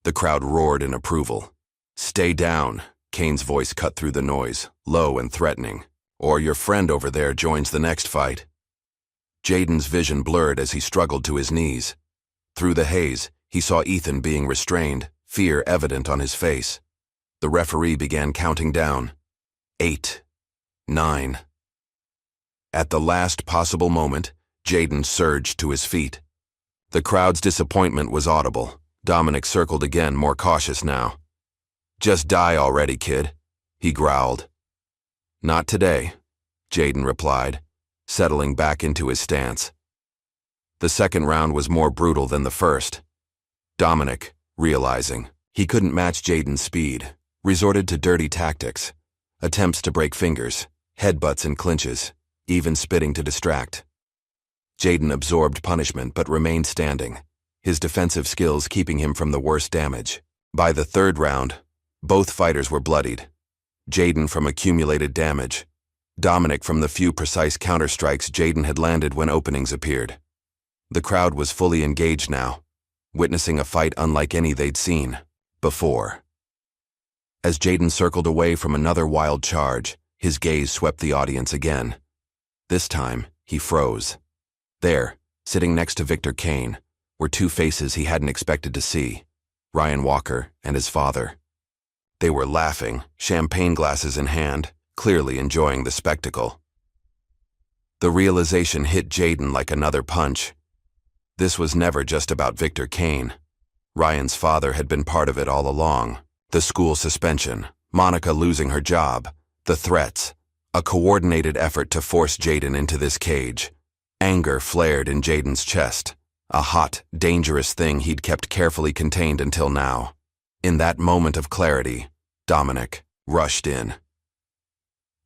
The crowd roared in approval. "Stay down," Kane's voice cut through the noise, low and threatening. "Or your friend over there joins the next fight." Jaden's vision blurred as he struggled to his knees. Through the haze, he saw Ethan being restrained, fear evident on his face. The referee began counting down. 8, 9. At the last possible moment, Jayden surged to his feet. The crowd's disappointment was audible. Dominic circled again, more cautious now. "Just die already, kid," he growled. "Not today," Jayden replied, settling back into his stance. The second round was more brutal than the first. Dominic, realizing he couldn't match Jayden's speed, resorted to dirty tactics, attempts to break fingers, headbutts and clinches, even spitting to distract. Jayden absorbed punishment but remained standing, his defensive skills keeping him from the worst damage. By the third round, both fighters were bloodied. Jayden from accumulated damage, Dominic from the few precise counterstrikes Jayden had landed when openings appeared. The crowd was fully engaged now, witnessing a fight unlike any they'd seen before. As Jayden circled away from another wild charge, his gaze swept the audience again. This time, he froze. There, sitting next to Victor Kane, were two faces he hadn't expected to see, Ryan Walker and his father. They were laughing, champagne glasses in hand, clearly enjoying the spectacle. The realization hit Jayden like another punch. This was never just about Victor Kane. Ryan's father had been part of it all along. The school suspension, Monica losing her job, the threats, a coordinated effort to force Jayden into this cage. Anger flared in Jayden's chest, a hot, dangerous thing he'd kept carefully contained until now. In that moment of clarity, Dominic rushed in.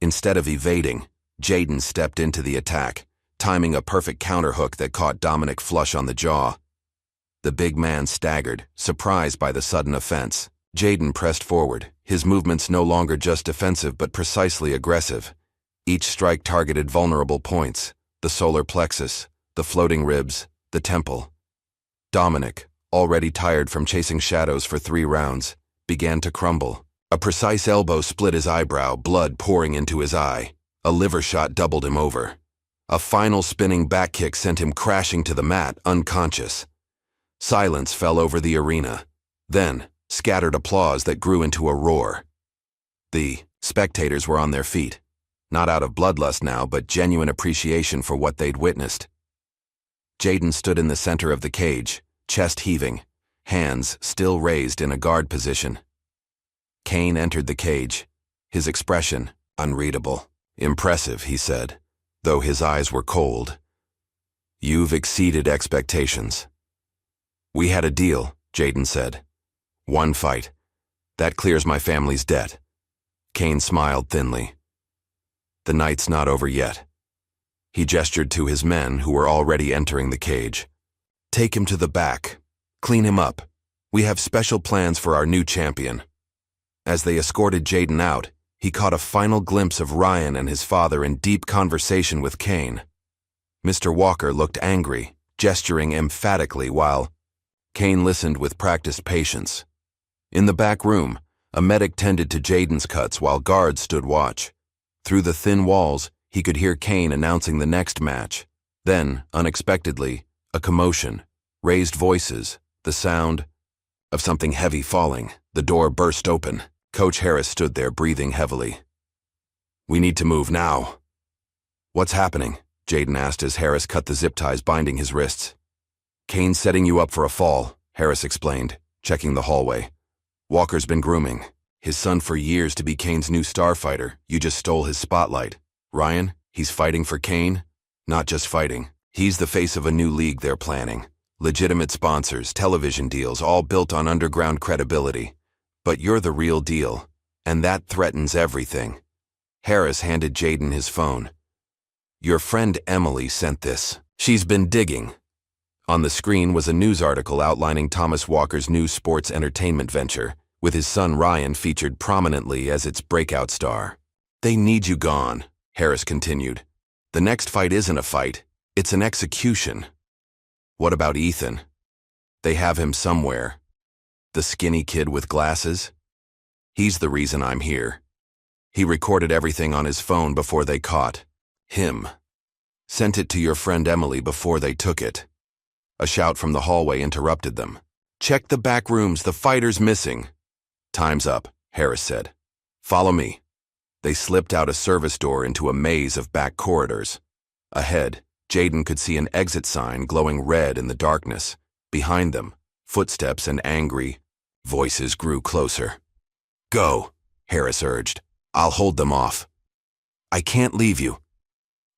Instead of evading, Jayden stepped into the attack, timing a perfect counterhook that caught Dominic flush on the jaw. The big man staggered, surprised by the sudden offense. Jayden pressed forward, his movements no longer just defensive but precisely aggressive. Each strike targeted vulnerable points, the solar plexus, the floating ribs, the temple. Dominic, already tired from chasing shadows for 3 rounds, began to crumble. A precise elbow split his eyebrow, blood pouring into his eye. A liver shot doubled him over. A final spinning back kick sent him crashing to the mat, unconscious. Silence fell over the arena. Then, scattered applause that grew into a roar. The spectators were on their feet, not out of bloodlust now, but genuine appreciation for what they'd witnessed. Jayden stood in the center of the cage, chest heaving, hands still raised in a guard position. Kane entered the cage, his expression unreadable. "Impressive," he said, though his eyes were cold. "You've exceeded expectations." "We had a deal," Jayden said. "One fight. That clears my family's debt." Kane smiled thinly. "The night's not over yet." He gestured to his men who were already entering the cage. "Take him to the back. Clean him up. We have special plans for our new champion." As they escorted Jayden out, he caught a final glimpse of Ryan and his father in deep conversation with Kane. Mr. Walker looked angry, gesturing emphatically while Kane listened with practiced patience. In the back room, a medic tended to Jayden's cuts while guards stood watch. Through the thin walls, he could hear Kane announcing the next match. Then, unexpectedly, a commotion, raised voices, the sound of something heavy falling. The door burst open. Coach Harris stood there, breathing heavily. "We need to move now." "What's happening?" Jayden asked as Harris cut the zip ties binding his wrists. "Kane's setting you up for a fall," Harris explained, checking the hallway. "Walker's been grooming his son for years to be Kane's new starfighter. You just stole his spotlight. Ryan, he's fighting for Kane? Not just fighting. He's the face of a new league they're planning. Legitimate sponsors, television deals, all built on underground credibility. But you're the real deal, and that threatens everything." Harris handed Jayden his phone. "Your friend Emily sent this. She's been digging." On the screen was a news article outlining Thomas Walker's new sports entertainment venture, with his son Ryan featured prominently as its breakout star. "They need you gone," Harris continued. "The next fight isn't a fight, it's an execution." "What about Ethan?" "They have him somewhere." "The skinny kid with glasses?" "He's the reason I'm here." He recorded everything on his phone before they caught him. "Sent it to your friend Emily before they took it." A shout from the hallway interrupted them. Check the back rooms, the fighter's missing. Time's up, Harris said. Follow me. They slipped out a service door into a maze of back corridors. Ahead, Jayden could see an exit sign glowing red in the darkness. Behind them, footsteps and angry voices grew closer. Go, Harris urged. I'll hold them off. I can't leave you.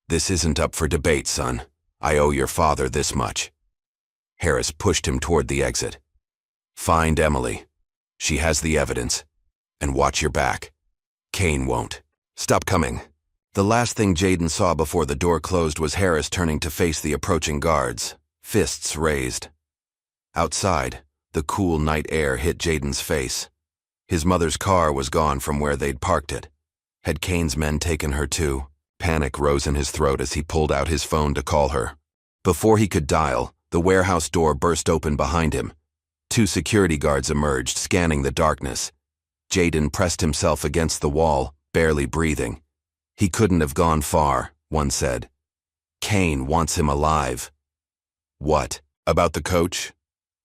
This isn't up for debate, son. I owe your father this much. Harris pushed him toward the exit. Find Emily. She has the evidence. And watch your back. Kane won't. Stop coming. The last thing Jayden saw before the door closed was Harris turning to face the approaching guards, fists raised. Outside, the cool night air hit Jayden's face. His mother's car was gone from where they'd parked it. Had Kane's men taken her too? Panic rose in his throat as he pulled out his phone to call her. Before he could dial, the warehouse door burst open behind him. 2 security guards emerged, scanning the darkness. Jayden pressed himself against the wall, barely breathing. He couldn't have gone far, one said. Kane wants him alive. What? About the coach?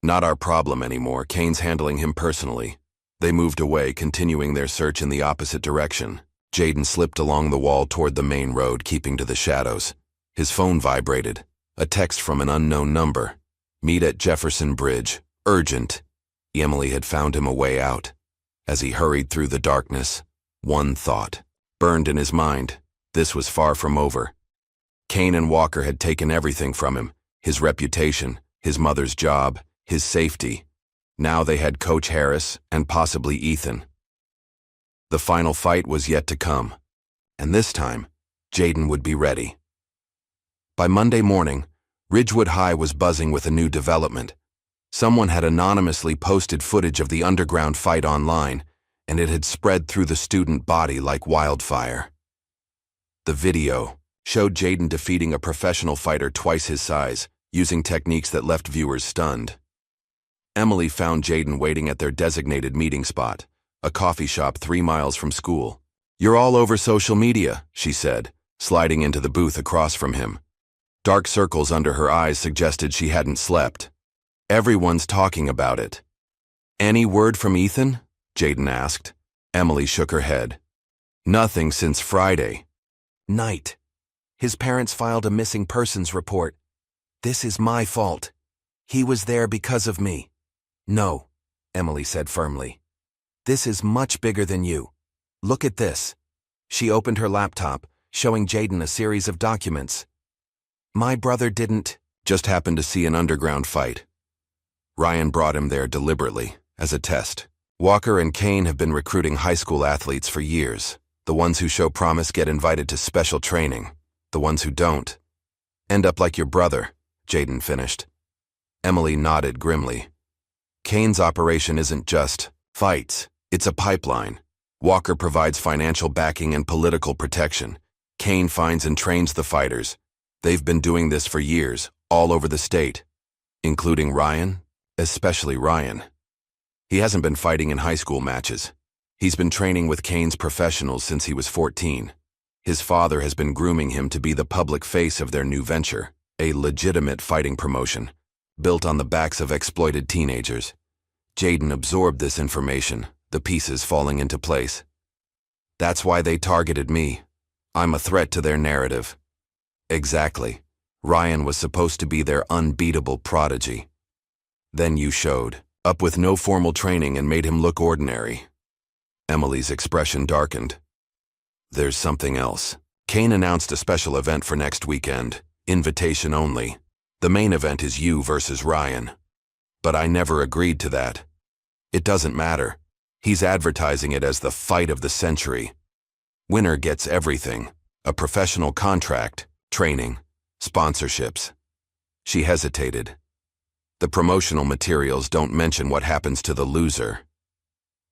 Not our problem anymore. Kane's handling him personally. They moved away, continuing their search in the opposite direction. Jayden slipped along the wall toward the main road, keeping to the shadows. His phone vibrated. A text from an unknown number. Meet at Jefferson Bridge. Urgent. Emily had found him a way out. As he hurried through the darkness, one thought burned in his mind. This was far from over. Kane and Walker had taken everything from him, his reputation, his mother's job, his safety. Now they had Coach Harris and possibly Ethan. The final fight was yet to come, and this time, Jayden would be ready. By Monday morning, Ridgewood High was buzzing with a new development. Someone had anonymously posted footage of the underground fight online, and it had spread through the student body like wildfire. The video showed Jayden defeating a professional fighter twice his size, using techniques that left viewers stunned. Emily found Jayden waiting at their designated meeting spot, a coffee shop 3 miles from school. You're all over social media, she said, sliding into the booth across from him. Dark circles under her eyes suggested she hadn't slept. Everyone's talking about it. Any word from Ethan? Jayden asked. Emily shook her head. Nothing since Friday night. His parents filed a missing persons report. This is my fault. He was there because of me. No, Emily said firmly. This is much bigger than you. Look at this. She opened her laptop, showing Jayden a series of documents. My brother didn't just happen to see an underground fight. Ryan brought him there deliberately, as a test. Walker and Kane have been recruiting high school athletes for years. The ones who show promise get invited to special training. The ones who don't end up like your brother, Jayden finished. Emily nodded grimly. Kane's operation isn't just fights, it's a pipeline. Walker provides financial backing and political protection. Kane finds and trains the fighters. They've been doing this for years, all over the state. Including Ryan, especially Ryan. He hasn't been fighting in high school matches. He's been training with Kane's professionals since he was 14. His father has been grooming him to be the public face of their new venture, a legitimate fighting promotion, built on the backs of exploited teenagers. Jayden absorbed this information, the pieces falling into place. That's why they targeted me. I'm a threat to their narrative. Exactly. Ryan was supposed to be their unbeatable prodigy. Then you showed up with no formal training and made him look ordinary. Emily's expression darkened. There's something else. Kane announced a special event for next weekend, invitation only. The main event is you versus Ryan. But I never agreed to that. It doesn't matter. He's advertising it as the fight of the century. Winner gets everything. A professional contract, training, sponsorships. She hesitated. The promotional materials don't mention what happens to the loser.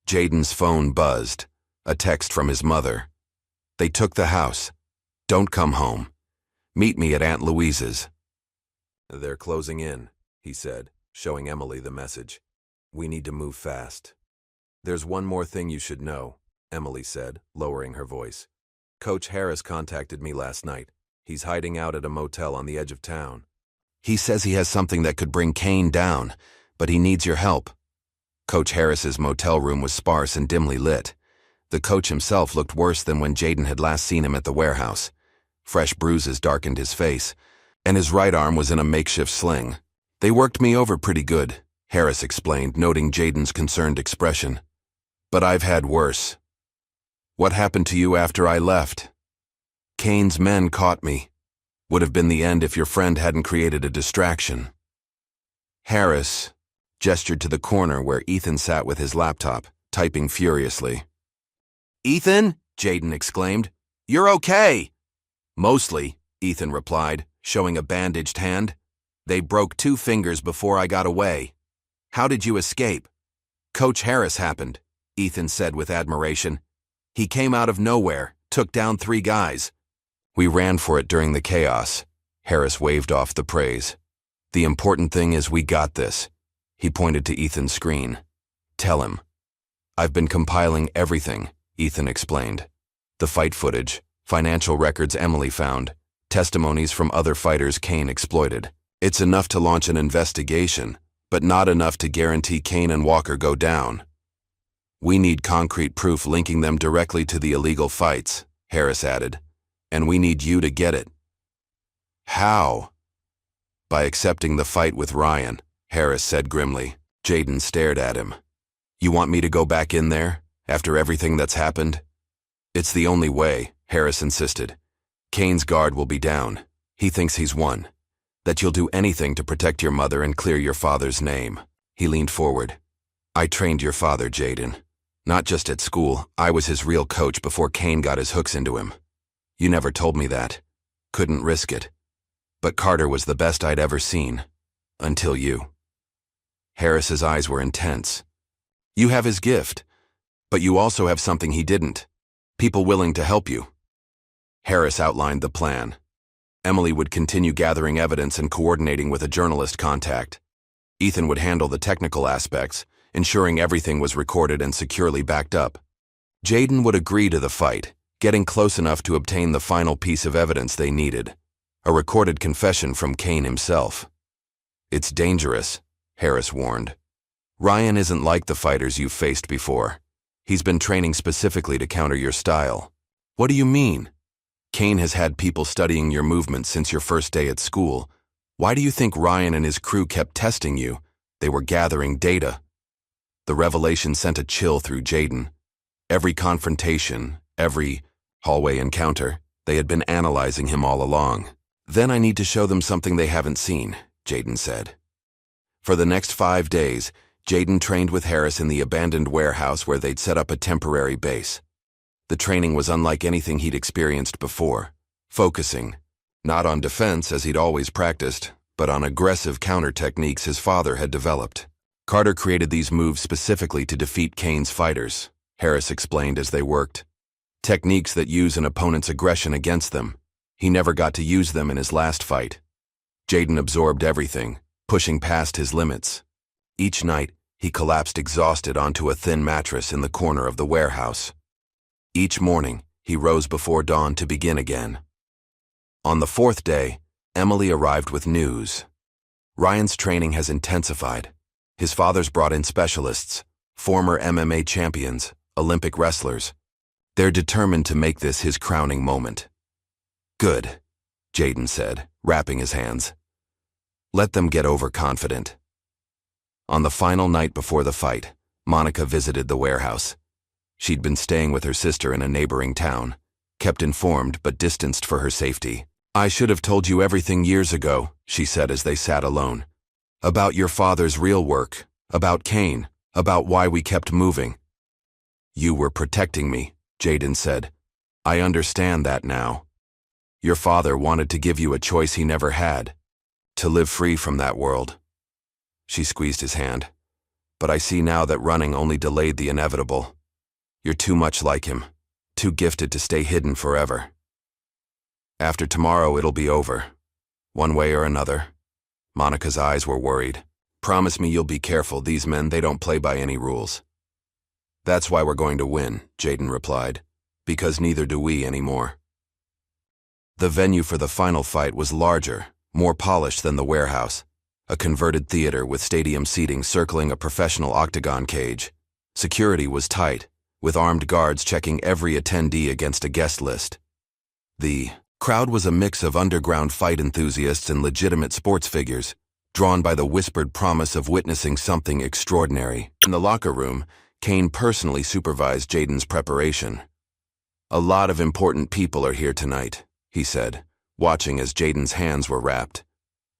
Jayden's phone buzzed, a text from his mother. They took the house. Don't come home. Meet me at Aunt Louise's. They're closing in, he said, showing Emily the message. We need to move fast. There's one more thing you should know, Emily said, lowering her voice. Coach Harris contacted me last night. He's hiding out at a motel on the edge of town. He says he has something that could bring Kane down. but he needs your help. Coach Harris's motel room was sparse and dimly lit. The coach himself looked worse than when Jayden had last seen him at the warehouse. Fresh bruises darkened his face, and his right arm was in a makeshift sling. "They worked me over pretty good," Harris explained, noting Jayden's concerned expression. "But I've had worse." "What happened to you after I left?" "Kane's men caught me. Would have been the end if your friend hadn't created a distraction." Harris gestured to the corner where Ethan sat with his laptop, typing furiously. "Ethan?" Jayden exclaimed. "You're okay." "Mostly," Ethan replied, showing a bandaged hand. "They broke 2 fingers before I got away." "How did you escape?" "Coach Harris happened," Ethan said with admiration. "He came out of nowhere, took down 3 guys. We ran for it during the chaos." Harris waved off the praise. "The important thing is we got this." He pointed to Ethan's screen. "Tell him." "I've been compiling everything," Ethan explained. "The fight footage, financial records Emily found, testimonies from other fighters Kane exploited. It's enough to launch an investigation, but not enough to guarantee Kane and Walker go down. We need concrete proof linking them directly to the illegal fights," Harris added. "And we need you to get it." "How?" "By accepting the fight with Ryan," Harris said grimly. Jayden stared at him. "You want me to go back in there, after everything that's happened?" "It's the only way," Harris insisted. "Kane's guard will be down. He thinks he's won. That you'll do anything to protect your mother and clear your father's name." He leaned forward. "I trained your father, Jayden. Not just at school, I was his real coach before Kane got his hooks into him. You never told me that. Couldn't risk it. But Carter was the best I'd ever seen. Until you." Harris's eyes were intense. "You have his gift, but you also have something he didn't. People willing to help you." Harris outlined the plan. Emily would continue gathering evidence and coordinating with a journalist contact. Ethan would handle the technical aspects, ensuring everything was recorded and securely backed up. Jayden would agree to the fight, getting close enough to obtain the final piece of evidence they needed, a recorded confession from Kane himself. "It's dangerous," Harris warned. "Ryan isn't like the fighters you've faced before. He's been training specifically to counter your style." "What do you mean?" "Kane has had people studying your movements since your first day at school. Why do you think Ryan and his crew kept testing you? They were gathering data." The revelation sent a chill through Jayden. Every confrontation, every hallway encounter, they had been analyzing him all along. "Then I need to show them something they haven't seen," Jayden said. For the next 5 days, Jayden trained with Harris in the abandoned warehouse where they'd set up a temporary base. The training was unlike anything he'd experienced before, focusing, not on defense as he'd always practiced, but on aggressive counter techniques his father had developed. Carter created these moves specifically to defeat Kane's fighters, Harris explained as they worked. Techniques that use an opponent's aggression against them. He never got to use them in his last fight. Jayden absorbed everything, pushing past his limits. Each night, he collapsed exhausted onto a thin mattress in the corner of the warehouse. Each morning, he rose before dawn to begin again. On the 4th day, Emily arrived with news. Ryan's training has intensified. His father's brought in specialists, former MMA champions, Olympic wrestlers. They're determined to make this his crowning moment. "Good," Jayden said, wrapping his hands. "Let them get overconfident." On the final night before the fight, Monica visited the warehouse. She'd been staying with her sister in a neighboring town, kept informed but distanced for her safety. "I should have told you everything years ago," she said as they sat alone. "About your father's real work, about Kane, about why we kept moving." "You were protecting me," Jayden said. "I understand that now. Your father wanted to give you a choice he never had, to live free from that world." She squeezed his hand. "But I see now that running only delayed the inevitable. You're too much like him, too gifted to stay hidden forever. After tomorrow, it'll be over, one way or another." Monica's eyes were worried. "Promise me you'll be careful. These men, they don't play by any rules." "That's why we're going to win," Jayden replied, "because neither do we anymore." The venue for the final fight was larger, more polished than the warehouse. a converted theater with stadium seating circling a professional octagon cage. Security was tight, with armed guards checking every attendee against a guest list. The crowd was a mix of underground fight enthusiasts and legitimate sports figures, drawn by the whispered promise of witnessing something extraordinary. In the locker room, Kane personally supervised Jaden's preparation. "A lot of important people are here tonight," he said, watching as Jaden's hands were wrapped.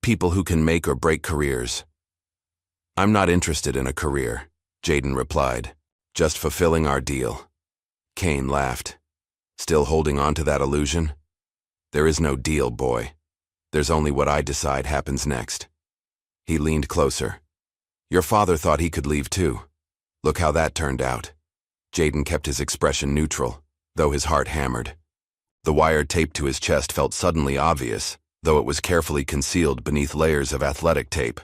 "People who can make or break careers." "I'm not interested in a career," Jaden replied. "Just fulfilling our deal." Kane laughed. "Still holding on to that illusion?" "There is no deal, boy. There's only what I decide happens next." He leaned closer. "Your father thought he could leave too. Look how that turned out." Jaden kept his expression neutral, though his heart hammered. The wire taped to his chest felt suddenly obvious, though it was carefully concealed beneath layers of athletic tape.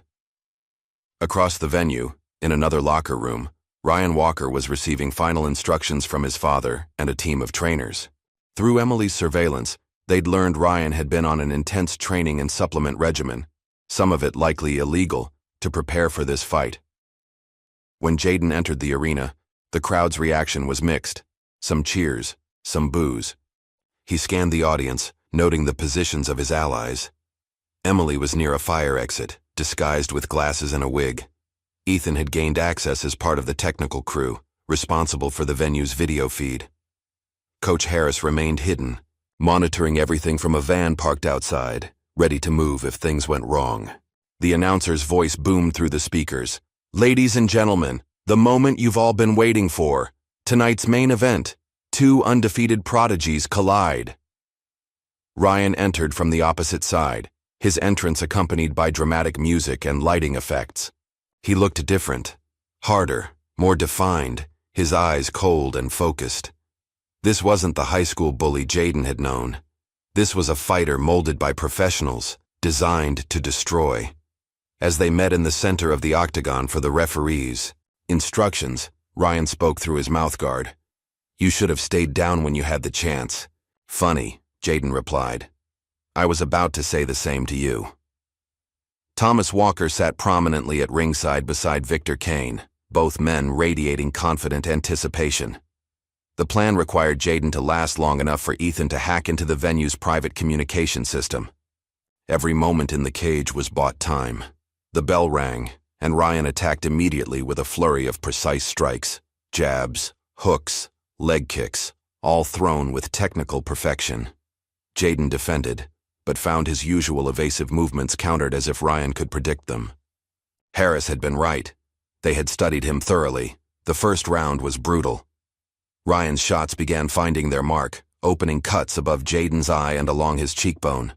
Across the venue, in another locker room, Ryan Walker was receiving final instructions from his father and a team of trainers. Through Emily's surveillance, they'd learned Ryan had been on an intense training and supplement regimen, some of it likely illegal, to prepare for this fight. When Jaden entered the arena, the crowd's reaction was mixed. Some cheers, some boos. He scanned the audience, noting the positions of his allies. Emily was near a fire exit, disguised with glasses and a wig. Ethan had gained access as part of the technical crew, responsible for the venue's video feed. Coach Harris remained hidden, monitoring everything from a van parked outside, ready to move if things went wrong. The announcer's voice boomed through the speakers. "Ladies and gentlemen, the moment you've all been waiting for. Tonight's main event. Two undefeated prodigies collide." Ryan entered from the opposite side, his entrance accompanied by dramatic music and lighting effects. He looked different, harder, more defined, his eyes cold and focused. This wasn't the high school bully Jaden had known. This was a fighter molded by professionals, designed to destroy. As they met in the center of the octagon for the referees' instructions, Ryan spoke through his mouthguard. "You should have stayed down when you had the chance." "Funny," Jaden replied. "I was about to say the same to you." Thomas Walker sat prominently at ringside beside Victor Kane, both men radiating confident anticipation. The plan required Jaden to last long enough for Ethan to hack into the venue's private communication system. Every moment in the cage was bought time. The bell rang, and Ryan attacked immediately with a flurry of precise strikes, jabs, hooks, leg kicks, all thrown with technical perfection. Jaden defended, but found his usual evasive movements countered as if Ryan could predict them. Harris had been right. They had studied him thoroughly. The first round was brutal. Ryan's shots began finding their mark, opening cuts above Jaden's eye and along his cheekbone.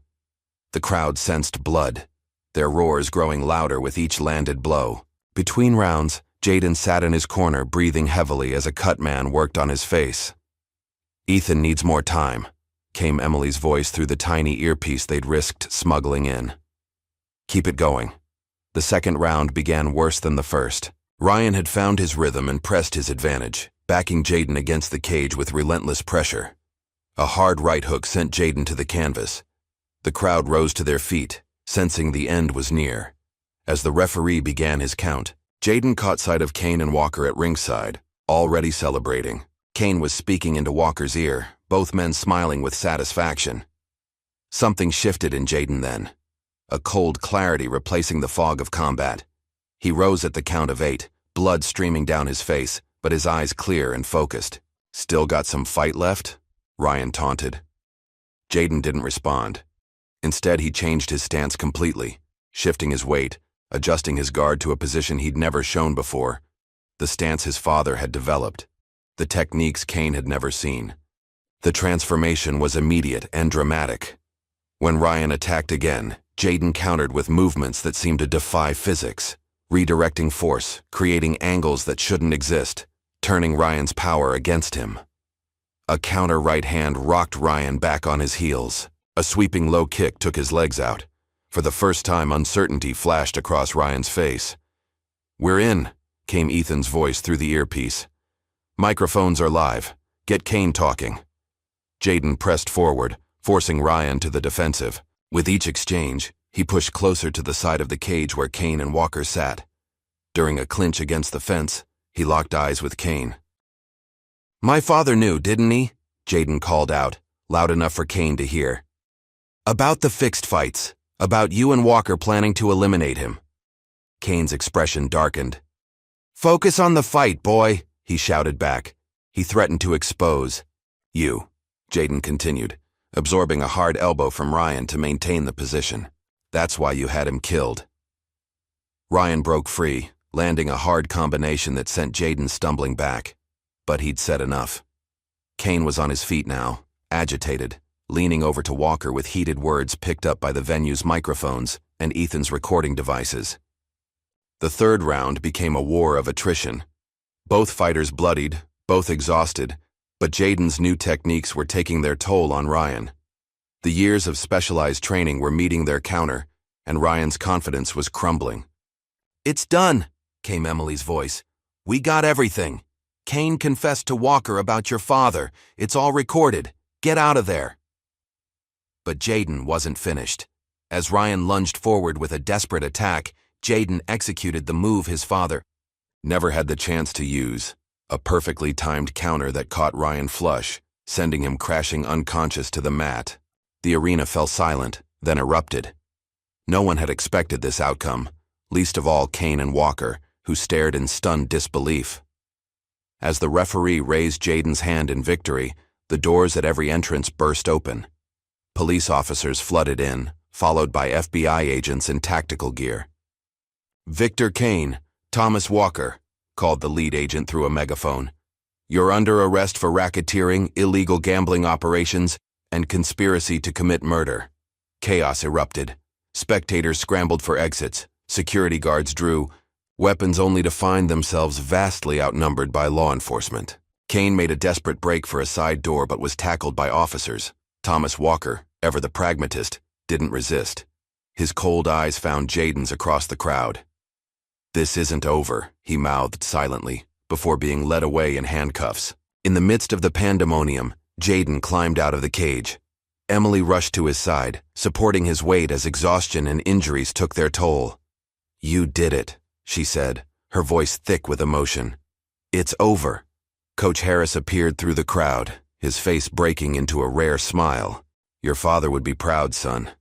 The crowd sensed blood, their roars growing louder with each landed blow. Between rounds, Jaden sat in his corner breathing heavily as a cut man worked on his face. "Ethan needs more time," came Emily's voice through the tiny earpiece they'd risked smuggling in. "Keep it going." The second round began worse than the first. Ryan had found his rhythm and pressed his advantage, backing Jaden against the cage with relentless pressure. A hard right hook sent Jaden to the canvas. The crowd rose to their feet, sensing the end was near. As the referee began his count, Jaden caught sight of Kane and Walker at ringside, already celebrating. Kane was speaking into Walker's ear, both men smiling with satisfaction. Something shifted in Jaden then, a cold clarity replacing the fog of combat. He rose at the count of 8, blood streaming down his face, but his eyes clear and focused. "Still got some fight left?" Ryan taunted. Jaden didn't respond. Instead, he changed his stance completely, shifting his weight, adjusting his guard to a position he'd never shown before. The stance his father had developed, the techniques Kane had never seen. The transformation was immediate and dramatic. When Ryan attacked again, Jaden countered with movements that seemed to defy physics, redirecting force, creating angles that shouldn't exist, turning Ryan's power against him. A counter right hand rocked Ryan back on his heels. A sweeping low kick took his legs out. For the first time, uncertainty flashed across Ryan's face. "We're in," came Ethan's voice through the earpiece. "Microphones are live. Get Kane talking." Jaden pressed forward, forcing Ryan to the defensive. With each exchange, He pushed closer to the side of the cage where Kane and Walker sat. During a clinch against the fence, he locked eyes with Kane. "My father knew, didn't he?" Jaden called out, loud enough for Kane to hear. "About the fixed fights, about you and Walker planning to eliminate him." Kane's expression darkened. "Focus on the fight, boy," he shouted back. He threatened to expose. "You," Jaden continued, absorbing a hard elbow from Ryan to maintain the position. "That's why you had him killed." Ryan broke free, landing a hard combination that sent Jaden stumbling back. But he'd said enough. Kane was on his feet now, agitated, leaning over to Walker with heated words picked up by the venue's microphones and Ethan's recording devices. The third round became a war of attrition. Both fighters bloodied, both exhausted, but Jaden's new techniques were taking their toll on Ryan. The years of specialized training were meeting their counter, and Ryan's confidence was crumbling. "It's done," came Emily's voice. "We got everything. Kane confessed to Walker about your father. It's all recorded. Get out of there." But Jaden wasn't finished. As Ryan lunged forward with a desperate attack, Jaden executed the move his father never had the chance to use, a perfectly timed counter that caught Ryan flush, sending him crashing unconscious to the mat. The arena fell silent, then erupted. No one had expected this outcome, least of all Kane and Walker, who stared in stunned disbelief. As the referee raised Jaden's hand in victory, the doors at every entrance burst open. Police officers flooded in, followed by FBI agents in tactical gear. "Victor Kane, Thomas Walker," called the lead agent through a megaphone. "You're under arrest for racketeering, illegal gambling operations, and conspiracy to commit murder." Chaos erupted. Spectators scrambled for exits. Security guards drew, weapons only to find themselves vastly outnumbered by law enforcement. Kane made a desperate break for a side door but was tackled by officers. Thomas Walker, ever the pragmatist, didn't resist. His cold eyes found Jaden's across the crowd. "This isn't over," he mouthed silently, before being led away in handcuffs. In the midst of the pandemonium, Jaden climbed out of the cage. Emily rushed to his side, supporting his weight as exhaustion and injuries took their toll. "You did it," she said, her voice thick with emotion. "It's over." Coach Harris appeared through the crowd, his face breaking into a rare smile. "Your father would be proud, son."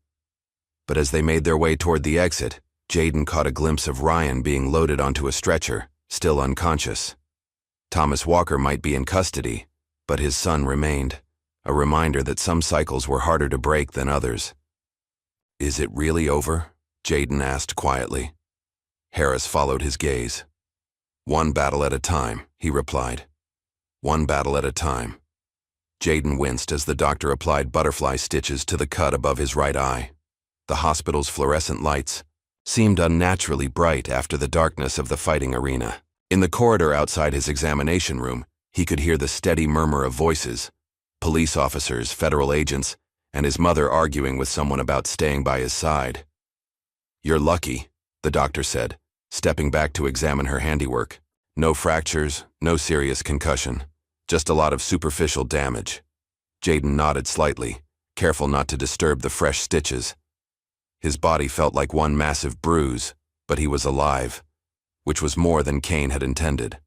But as they made their way toward the exit, Jaden caught a glimpse of Ryan being loaded onto a stretcher, still unconscious. Thomas Walker might be in custody, but his son remained, a reminder that some cycles were harder to break than others. "Is it really over?" Jaden asked quietly. Harris followed his gaze. "One battle at a time," he replied. "One battle at a time." Jaden winced as the doctor applied butterfly stitches to the cut above his right eye. The hospital's fluorescent lights seemed unnaturally bright after the darkness of the fighting arena. In the corridor outside his examination room, he could hear the steady murmur of voices, police officers, federal agents, and his mother arguing with someone about staying by his side. "You're lucky," the doctor said, stepping back to examine her handiwork. "No fractures, no serious concussion, just a lot of superficial damage." Jaden nodded slightly, careful not to disturb the fresh stitches. His body felt like one massive bruise, but he was alive, which was more than Kane had intended.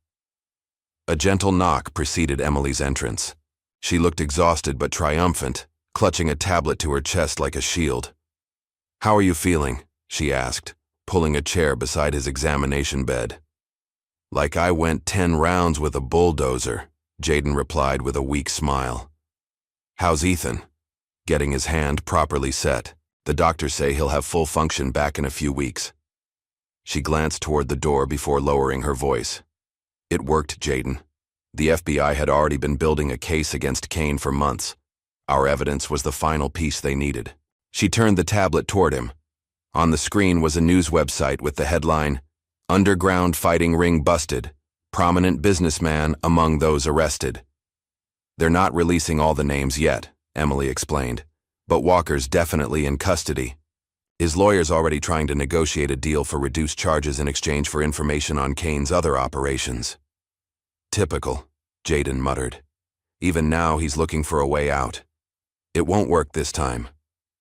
A gentle knock preceded Emily's entrance. She looked exhausted but triumphant, clutching a tablet to her chest like a shield. "How are you feeling?" she asked, pulling a chair beside his examination bed. "Like I went 10 rounds with a bulldozer," Jaden replied with a weak smile. "How's Ethan?" Getting his hand properly set. "The doctors say he'll have full function back in a few weeks." She glanced toward the door before lowering her voice. "It worked, Jaden. The FBI had already been building a case against Kane for months. Our evidence was the final piece they needed." She turned the tablet toward him. On the screen was a news website with the headline, "Underground Fighting Ring Busted. Prominent Businessman Among Those Arrested." "They're not releasing all the names yet," Emily explained, "but Walker's definitely in custody. His lawyer's already trying to negotiate a deal for reduced charges in exchange for information on Kane's other operations." "Typical," Jaden muttered. "Even now he's looking for a way out." "It won't work this time."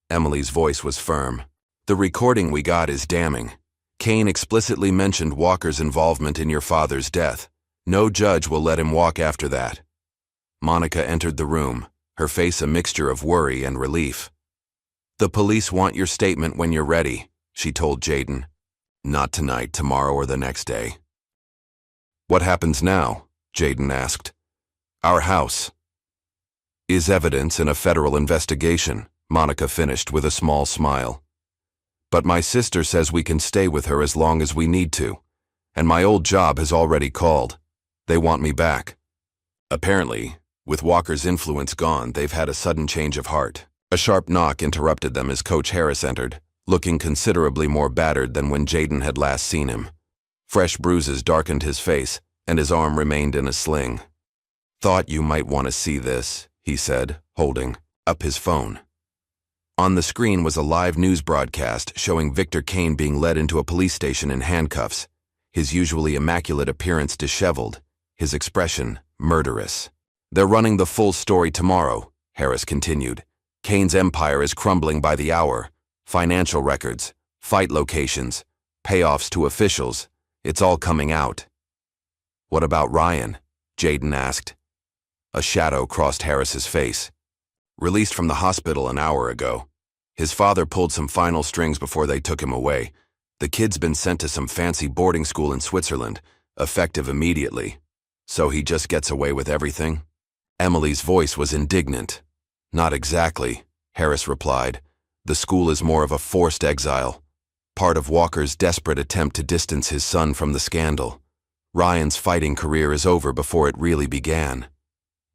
Emily's voice was firm. The recording we got is damning. Kane explicitly mentioned Walker's involvement in your father's death. No judge will let him walk after that. Monica entered the room, her face a mixture of worry and relief. The police want your statement when you're ready, she told Jayden. Not tonight, tomorrow, or the next day. What happens now? Jayden asked. Our house is evidence in a federal investigation, Monica finished with a small smile. But my sister says we can stay with her as long as we need to, and my old job has already called. They want me back. Apparently, with Walker's influence gone, they've had a sudden change of heart. A sharp knock interrupted them as Coach Harris entered, looking considerably more battered than when Jayden had last seen him. Fresh bruises darkened his face, and his arm remained in a sling. Thought you might want to see this, he said, holding up his phone. On the screen was a live news broadcast showing Victor Kane being led into a police station in handcuffs, his usually immaculate appearance disheveled, his expression murderous. They're running the full story tomorrow, Harris continued. Kane's empire is crumbling by the hour. Financial records, fight locations, payoffs to officials, it's all coming out. What about Ryan? Jayden asked. A shadow crossed Harris's face. Released from the hospital an hour ago. His father pulled some final strings before they took him away. The kid's been sent to some fancy boarding school in Switzerland, effective immediately. So he just gets away with everything? Emily's voice was indignant. Not exactly, Harris replied. The school is more of a forced exile, part of Walker's desperate attempt to distance his son from the scandal. Ryan's fighting career is over before it really began.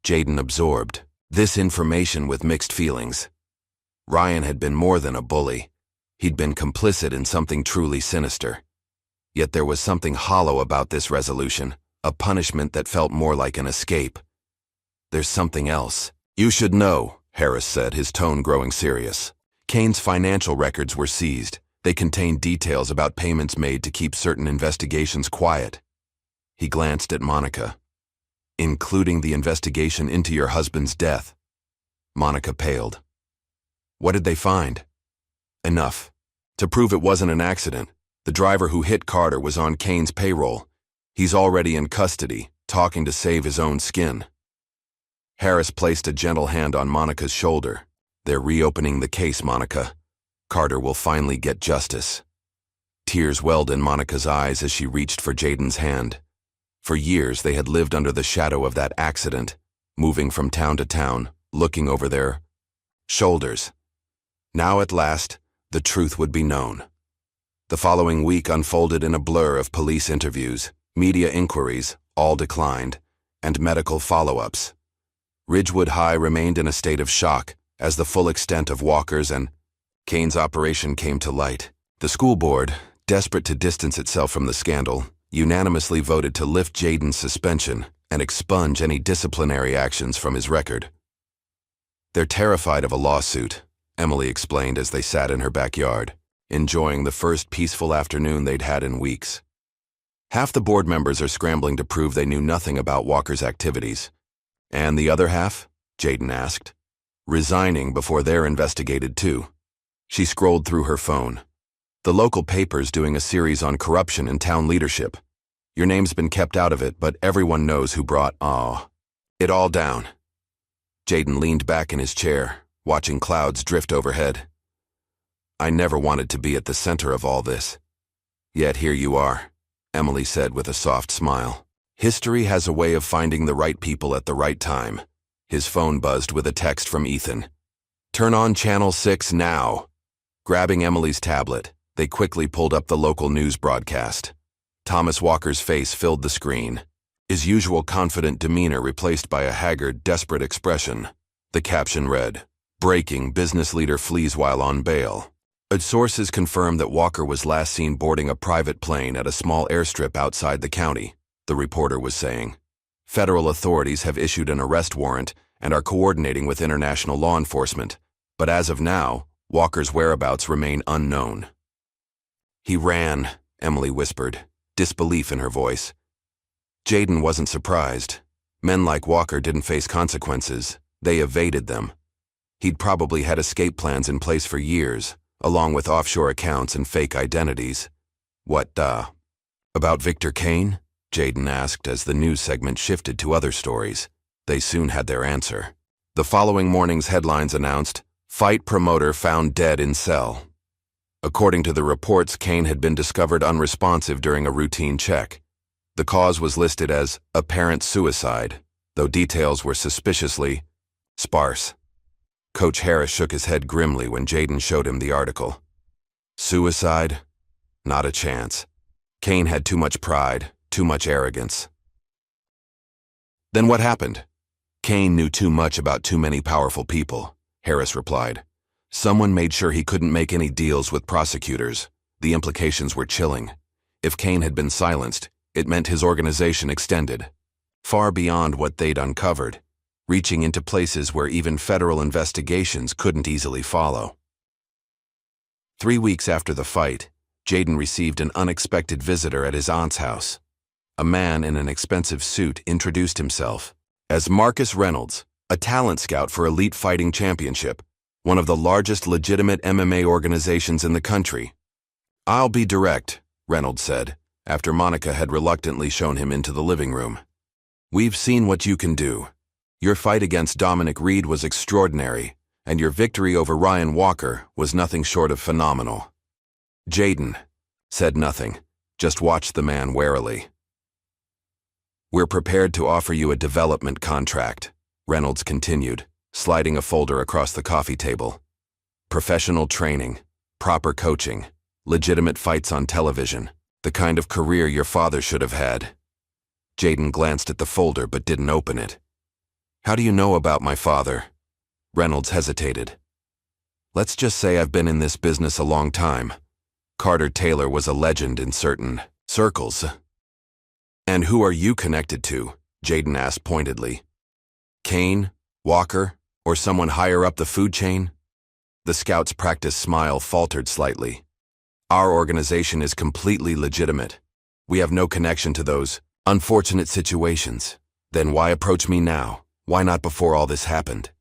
Jayden absorbed this information with mixed feelings. Ryan had been more than a bully. He'd been complicit in something truly sinister. Yet there was something hollow about this resolution, a punishment that felt more like an escape. There's something else. You should know, Harris said, his tone growing serious. Kane's financial records were seized. They contained details about payments made to keep certain investigations quiet. He glanced at Monica. Including the investigation into your husband's death. Monica paled. What did they find? Enough. To prove it wasn't an accident. The driver who hit Carter was on Kane's payroll. He's already in custody, talking to save his own skin. Harris placed a gentle hand on Monica's shoulder. They're reopening the case, Monica. Carter will finally get justice. Tears welled in Monica's eyes as she reached for Jayden's hand. For years they had lived under the shadow of that accident, moving from town to town, looking over their shoulders. Now at last, the truth would be known. The following week unfolded in a blur of police interviews, media inquiries, all declined, and medical follow-ups. Ridgewood High remained in a state of shock as the full extent of Walker's and Kane's operation came to light. The school board, desperate to distance itself from the scandal, unanimously voted to lift Jayden's suspension and expunge any disciplinary actions from his record. They're terrified of a lawsuit, Emily explained as they sat in her backyard, enjoying the first peaceful afternoon they'd had in weeks. Half the board members are scrambling to prove they knew nothing about Walker's activities. And the other half? Jayden asked. Resigning before they're investigated too. She scrolled through her phone. The local paper's doing a series on corruption in town leadership. Your name's been kept out of it, but everyone knows who brought it all down. Jayden leaned back in his chair, watching clouds drift overhead. I never wanted to be at the center of all this. Yet here you are, Emily said with a soft smile. History has a way of finding the right people at the right time. His phone buzzed with a text from Ethan. Turn on Channel 6 now. Grabbing Emily's tablet, they quickly pulled up the local news broadcast. Thomas Walker's face filled the screen, his usual confident demeanor replaced by a haggard, desperate expression. The caption read, Breaking, business leader flees while on bail. Sources confirmed that Walker was last seen boarding a private plane at a small airstrip outside the county, the reporter was saying. Federal authorities have issued an arrest warrant and are coordinating with international law enforcement, but as of now, Walker's whereabouts remain unknown. He ran, Emily whispered, disbelief in her voice. Jayden wasn't surprised. Men like Walker didn't face consequences. They evaded them. He'd probably had escape plans in place for years, along with offshore accounts and fake identities. About Victor Kane? Jaden asked as the news segment shifted to other stories. They soon had their answer. The following morning's headlines announced, "Fight promoter found dead in cell." According to the reports, Kane had been discovered unresponsive during a routine check. The cause was listed as apparent suicide, though details were suspiciously sparse. Coach Harris shook his head grimly when Jaden showed him the article. Suicide? Not a chance. Kane had too much pride, too much arrogance. Then what happened? Kane knew too much about too many powerful people, Harris replied. Someone made sure he couldn't make any deals with prosecutors. The implications were chilling. If Kane had been silenced, it meant his organization extended, far beyond what they'd uncovered, reaching into places where even federal investigations couldn't easily follow. 3 weeks after the fight, Jaden received an unexpected visitor at his aunt's house. A man in an expensive suit introduced himself as Marcus Reynolds, a talent scout for Elite Fighting Championship, one of the largest legitimate MMA organizations in the country. "I'll be direct," Reynolds said, after Monica had reluctantly shown him into the living room. "We've seen what you can do. Your fight against Dominic Reed was extraordinary, and your victory over Ryan Walker was nothing short of phenomenal." Jaden said nothing, just watched the man warily. "We're prepared to offer you a development contract," Reynolds continued, sliding a folder across the coffee table. "Professional training, proper coaching, legitimate fights on television, the kind of career your father should have had." Jaden glanced at the folder but didn't open it. "How do you know about my father?" Reynolds hesitated. "Let's just say I've been in this business a long time. Carter Taylor was a legend in certain circles." "And who are you connected to?" Jaden asked pointedly. "Kane, Walker, or someone higher up the food chain?" The scout's practiced smile faltered slightly. "Our organization is completely legitimate. We have no connection to those unfortunate situations. Then why approach me now? Why not before all this happened?"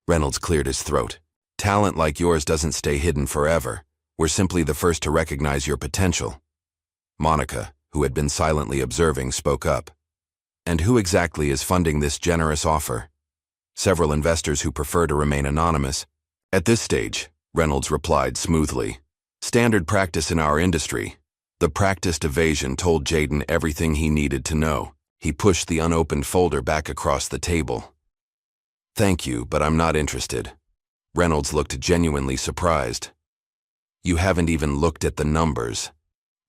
Reynolds cleared his throat. "Talent like yours doesn't stay hidden forever. We're simply the first to recognize your potential." Monica, who had been silently observing, spoke up. "And who exactly is funding this generous offer?" "Several investors who prefer to remain anonymous." "At this stage," Reynolds replied smoothly. "Standard practice in our industry." The practiced evasion told Jaden everything he needed to know. He pushed the unopened folder back across the table. "Thank you, but I'm not interested." Reynolds looked genuinely surprised. "You haven't even looked at the numbers.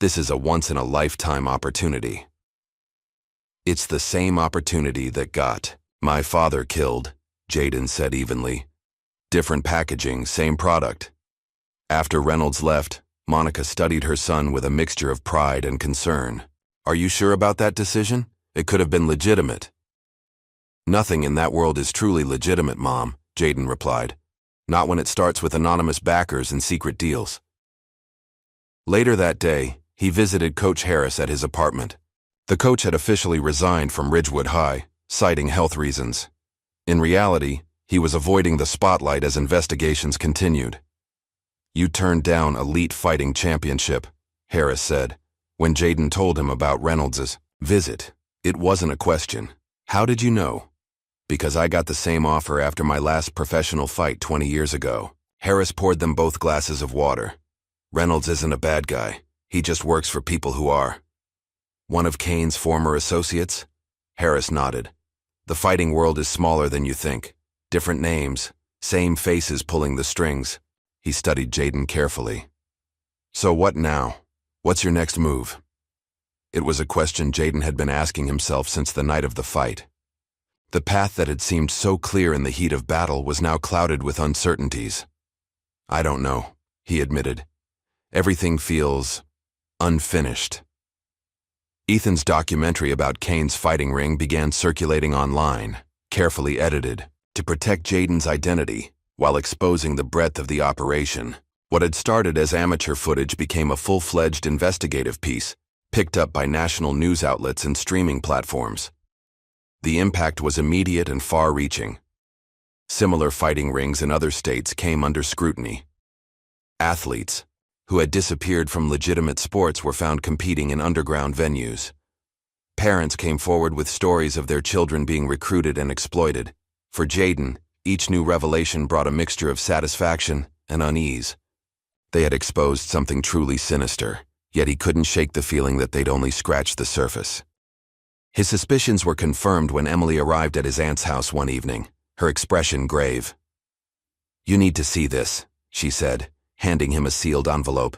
This is a once-in-a-lifetime opportunity." "It's the same opportunity that got my father killed," Jaden said evenly. "Different packaging, same product." After Reynolds left, Monica studied her son with a mixture of pride and concern. "Are you sure about that decision? It could have been legitimate." "Nothing in that world is truly legitimate, Mom," Jaden replied. "Not when it starts with anonymous backers and secret deals." Later that day, he visited Coach Harris at his apartment. The coach had officially resigned from Ridgewood High, citing health reasons. In reality, he was avoiding the spotlight as investigations continued. "You turned down Elite Fighting Championship," Harris said, when Jaden told him about Reynolds' visit. "It wasn't a question. How did you know?" "Because I got the same offer after my last professional fight 20 years ago." Harris poured them both glasses of water. "Reynolds isn't a bad guy. He just works for people who are." "One of Kane's former associates?" Harris nodded. "The fighting world is smaller than you think. Different names, same faces pulling the strings." He studied Jaden carefully. "So what now? What's your next move?" It was a question Jaden had been asking himself since the night of the fight. The path that had seemed so clear in the heat of battle was now clouded with uncertainties. "I don't know," he admitted. "Everything feels unfinished." Ethan's documentary about Kane's fighting ring began circulating online, carefully edited, to protect Jaden's identity while exposing the breadth of the operation. What had started as amateur footage became a full-fledged investigative piece, picked up by national news outlets and streaming platforms. The impact was immediate and far-reaching. Similar fighting rings in other states came under scrutiny. Athletes who had disappeared from legitimate sports were found competing in underground venues. Parents came forward with stories of their children being recruited and exploited. For Jayden, each new revelation brought a mixture of satisfaction and unease. They had exposed something truly sinister, yet he couldn't shake the feeling that they'd only scratched the surface. His suspicions were confirmed when Emily arrived at his aunt's house one evening, her expression grave. "You need to see this," she said, handing him a sealed envelope.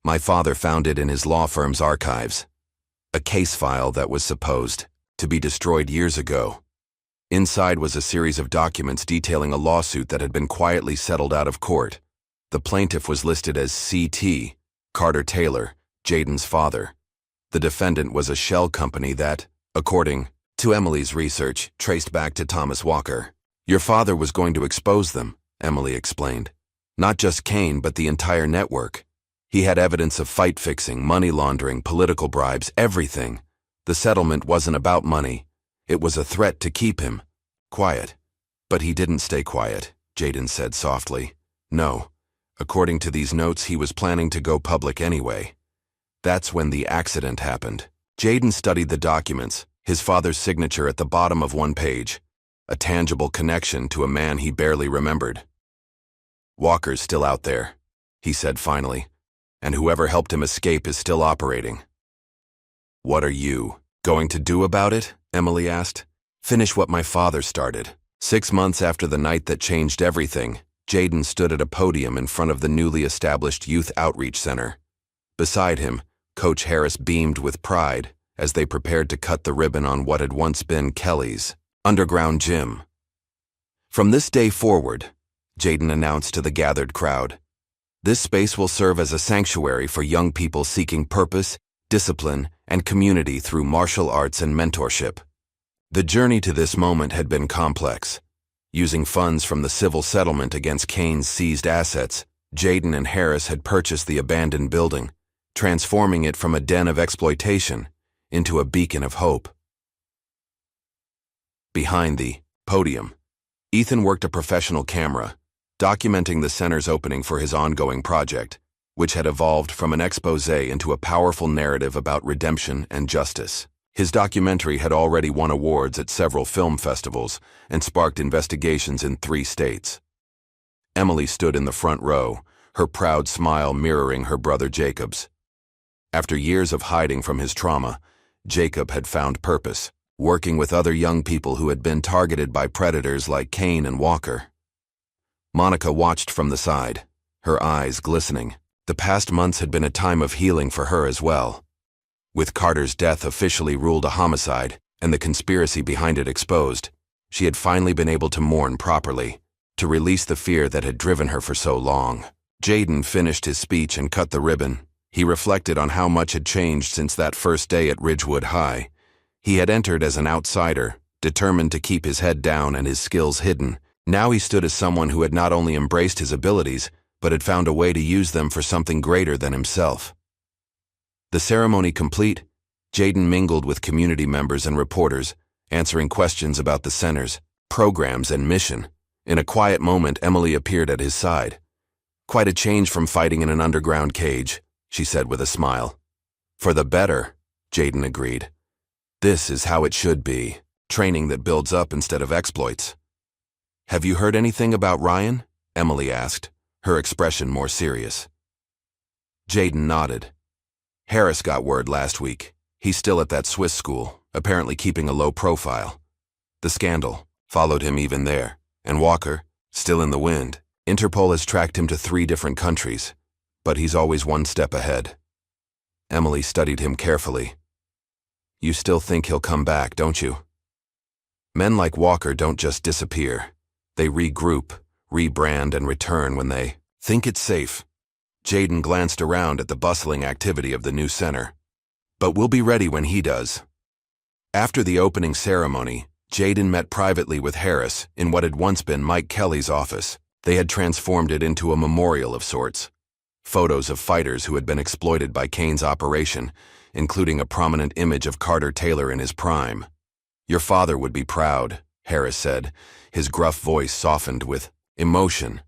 "My father found it in his law firm's archives. A case file that was supposed to be destroyed years ago. Inside was a series of documents detailing a lawsuit that had been quietly settled out of court. The plaintiff was listed as C.T., Carter Taylor, Jayden's father. The defendant was a shell company that, according to Emily's research, traced back to Thomas Walker. Your father was going to expose them," Emily explained. "Not just Kane, but the entire network. He had evidence of fight fixing, money laundering, political bribes, everything. The settlement wasn't about money. It was a threat to keep him quiet." "But he didn't stay quiet," Jayden said softly. "No. According to these notes, he was planning to go public anyway. That's when the accident happened." Jayden studied the documents, his father's signature at the bottom of one page, a tangible connection to a man he barely remembered. "Walker's still out there," he said finally, "and whoever helped him escape is still operating." "What are you going to do about it?" Emily asked. "Finish what my father started." 6 months after the night that changed everything, Jayden stood at a podium in front of the newly established Youth Outreach Center. Beside him, Coach Harris beamed with pride as they prepared to cut the ribbon on what had once been Kelly's underground gym. "From this day forward," Jayden announced to the gathered crowd, "this space will serve as a sanctuary for young people seeking purpose, discipline, and community through martial arts and mentorship." The journey to this moment had been complex. Using funds from the civil settlement against Kane's seized assets, Jayden and Harris had purchased the abandoned building, transforming it from a den of exploitation into a beacon of hope. Behind the podium, Ethan worked a professional camera, documenting the center's opening for his ongoing project, which had evolved from an expose into a powerful narrative about redemption and justice. His documentary had already won awards at several film festivals and sparked investigations in 3 states. Emily stood in the front row, her proud smile mirroring her brother Jacob's. After years of hiding from his trauma, Jacob had found purpose, working with other young people who had been targeted by predators like Kane and Walker. Monica watched from the side, her eyes glistening. The past months had been a time of healing for her as well. With Carter's death officially ruled a homicide and the conspiracy behind it exposed, she had finally been able to mourn properly, to release the fear that had driven her for so long. Jayden finished his speech and cut the ribbon. He reflected on how much had changed since that first day at Ridgewood High. He had entered as an outsider, determined to keep his head down and his skills hidden. Now he stood as someone who had not only embraced his abilities, but had found a way to use them for something greater than himself. The ceremony complete, Jayden mingled with community members and reporters, answering questions about the center's programs and mission. In a quiet moment, Emily appeared at his side. "Quite a change from fighting in an underground cage," she said with a smile. "For the better," Jayden agreed. "This is how it should be, training that builds up instead of exploits." "Have you heard anything about Ryan?" Emily asked, her expression more serious. Jayden nodded. "Harris got word last week. He's still at that Swiss school, apparently keeping a low profile. The scandal followed him even there, and Walker, still in the wind. Interpol has tracked him to 3 different countries, but he's always one step ahead." Emily studied him carefully. "You still think he'll come back, don't you?" "Men like Walker don't just disappear. They regroup, rebrand, and return when they think it's safe." Jayden glanced around at the bustling activity of the new center. "But we'll be ready when he does." After the opening ceremony, Jayden met privately with Harris in what had once been Mike Kelly's office. They had transformed it into a memorial of sorts. Photos of fighters who had been exploited by Kane's operation, including a prominent image of Carter Taylor in his prime. "Your father would be proud," Harris said, his gruff voice softened with emotion.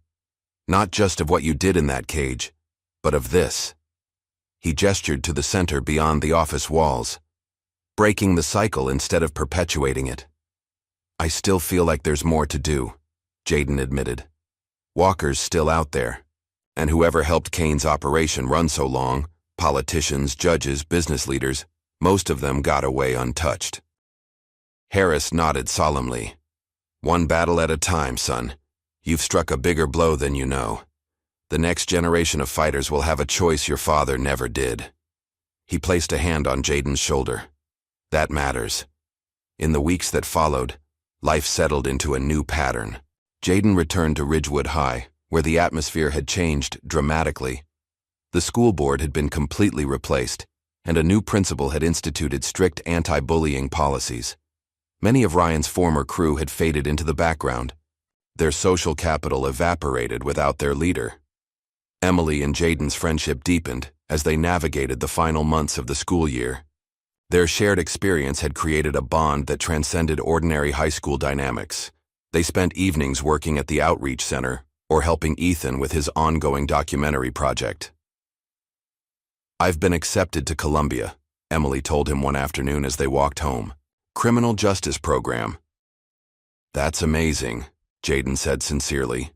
Not just of what you did in that cage, but of this. He gestured to the center beyond the office walls, breaking the cycle instead of perpetuating it. I still feel like there's more to do, Jaden admitted. Walker's still out there, and whoever helped Kane's operation run so long, politicians, judges, business leaders, most of them got away untouched. Harris nodded solemnly. One battle at a time, son. You've struck a bigger blow than you know. The next generation of fighters will have a choice your father never did. He placed a hand on Jaden's shoulder. That matters. In the weeks that followed, life settled into a new pattern. Jaden returned to Ridgewood High, where the atmosphere had changed dramatically. The school board had been completely replaced, and a new principal had instituted strict anti-bullying policies. Many of Ryan's former crew had faded into the background. Their social capital evaporated without their leader. Emily and Jaden's friendship deepened as they navigated the final months of the school year. Their shared experience had created a bond that transcended ordinary high school dynamics. They spent evenings working at the outreach center or helping Ethan with his ongoing documentary project. I've been accepted to Columbia, Emily told him one afternoon as they walked home. Criminal justice program. That's amazing, Jaden said sincerely.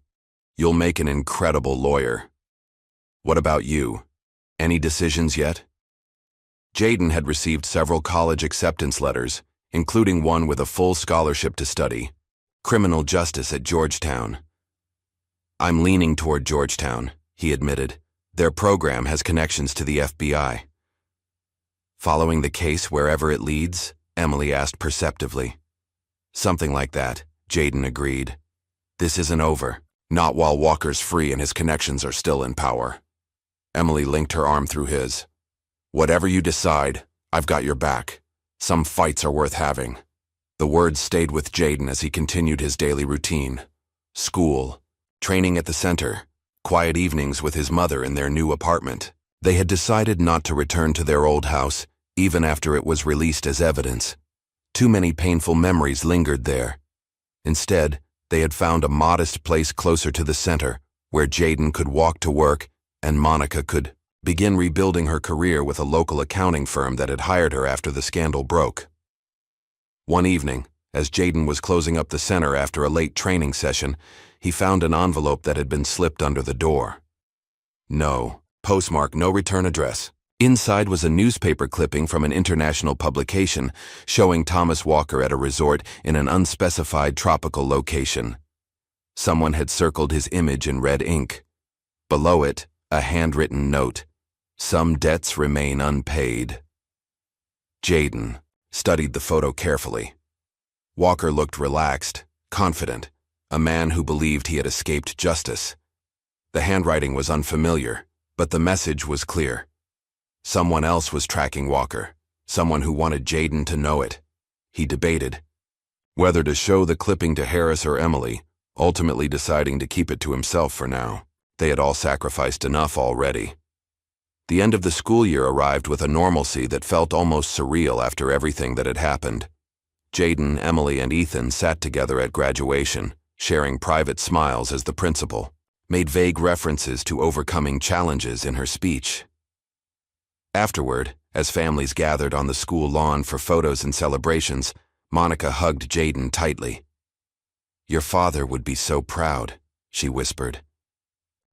You'll make an incredible lawyer. What about you? Any decisions yet? Jaden had received several college acceptance letters, including one with a full scholarship to study, criminal justice at Georgetown. I'm leaning toward Georgetown, he admitted. Their program has connections to the FBI. Following the case wherever it leads? Emily asked perceptively. Something like that, Jaden agreed. This isn't over, not while Walker's free and his connections are still in power. Emily linked her arm through his. Whatever you decide, I've got your back. Some fights are worth having. The words stayed with Jaden as he continued his daily routine. School, training at the center, quiet evenings with his mother in their new apartment. They had decided not to return to their old house, even after it was released as evidence. Too many painful memories lingered there. Instead, they had found a modest place closer to the center, where Jaden could walk to work and Monica could begin rebuilding her career with a local accounting firm that had hired her after the scandal broke. One evening, as Jaden was closing up the center after a late training session, he found an envelope that had been slipped under the door. No, postmark, no return address. Inside was a newspaper clipping from an international publication showing Thomas Walker at a resort in an unspecified tropical location. Someone had circled his image in red ink. Below it, a handwritten note. Some debts remain unpaid. Jaden studied the photo carefully. Walker looked relaxed, confident, a man who believed he had escaped justice. The handwriting was unfamiliar, but the message was clear. Someone else was tracking Walker, someone who wanted Jaden to know it. He debated whether to show the clipping to Harris or Emily, ultimately deciding to keep it to himself for now. They had all sacrificed enough already. The end of the school year arrived with a normalcy that felt almost surreal after everything that had happened. Jaden, Emily, and Ethan sat together at graduation, sharing private smiles as the principal made vague references to overcoming challenges in her speech. Afterward, as families gathered on the school lawn for photos and celebrations, Monica hugged Jaden tightly. Your father would be so proud, she whispered.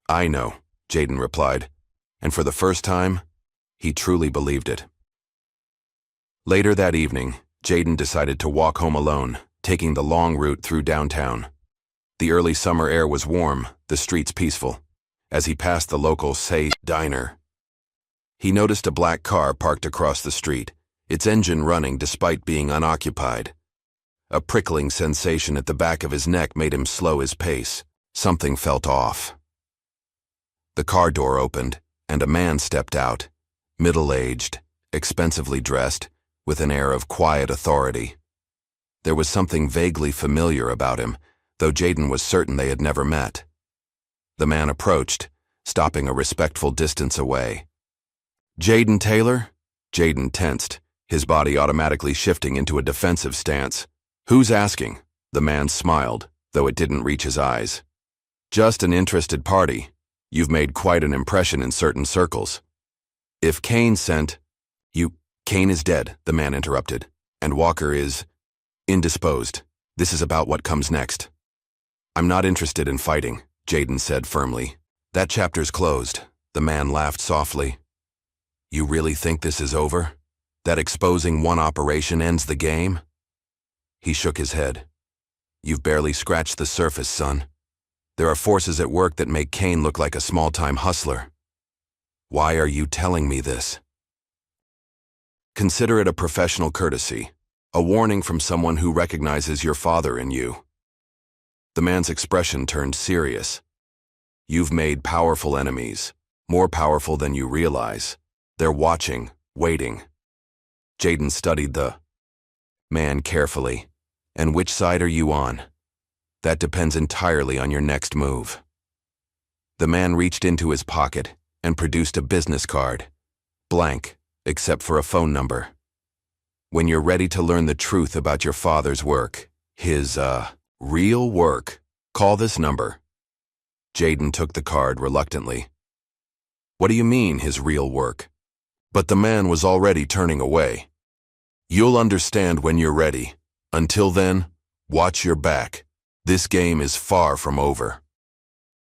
I know, Jaden replied, and for the first time, he truly believed it. Later that evening, Jaden decided to walk home alone, taking the long route through downtown. The early summer air was warm, the streets peaceful. As he passed the local Say diner, he noticed a black car parked across the street, its engine running despite being unoccupied. A prickling sensation at the back of his neck made him slow his pace. Something felt off. The car door opened, and a man stepped out, middle-aged, expensively dressed, with an air of quiet authority. There was something vaguely familiar about him, though Jaden was certain they had never met. The man approached, stopping a respectful distance away. Jaden Taylor? Jaden tensed, his body automatically shifting into a defensive stance. Who's asking? The man smiled, though it didn't reach his eyes. Just an interested party. You've made quite an impression in certain circles. If Cain sent you, Cain is dead, the man interrupted, and Walker is indisposed. This is about what comes next. I'm not interested in fighting, Jaden said firmly. That chapter's closed. The man laughed softly. You really think this is over? That exposing one operation ends the game? He shook his head. You've barely scratched the surface, son. There are forces at work that make Cain look like a small-time hustler. Why are you telling me this? Consider it a professional courtesy, a warning from someone who recognizes your father in you. The man's expression turned serious. You've made powerful enemies, more powerful than you realize. They're watching, waiting. Jaden studied the man carefully. And which side are you on? That depends entirely on your next move. The man reached into his pocket and produced a business card, blank, except for a phone number. When you're ready to learn the truth about your father's work, his, real work, call this number. Jaden took the card reluctantly. What do you mean, his real work? But the man was already turning away. You'll understand when you're ready. Until then, watch your back. This game is far from over.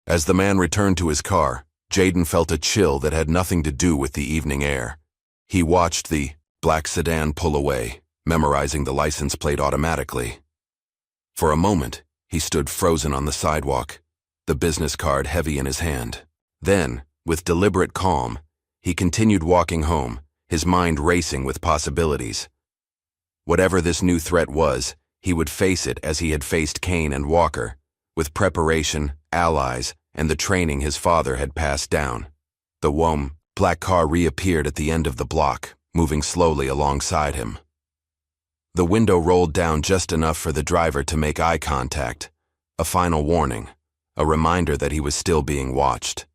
As the man returned to his car, Jaden felt a chill that had nothing to do with the evening air. He watched the black sedan pull away, memorizing the license plate automatically. For a moment, he stood frozen on the sidewalk, the business card heavy in his hand. Then, with deliberate calm, he continued walking home, his mind racing with possibilities. Whatever this new threat was, he would face it as he had faced Cain and Walker, with preparation, allies, and the training his father had passed down. The black car reappeared at the end of the block, moving slowly alongside him. The window rolled down just enough for the driver to make eye contact, a final warning, a reminder that he was still being watched.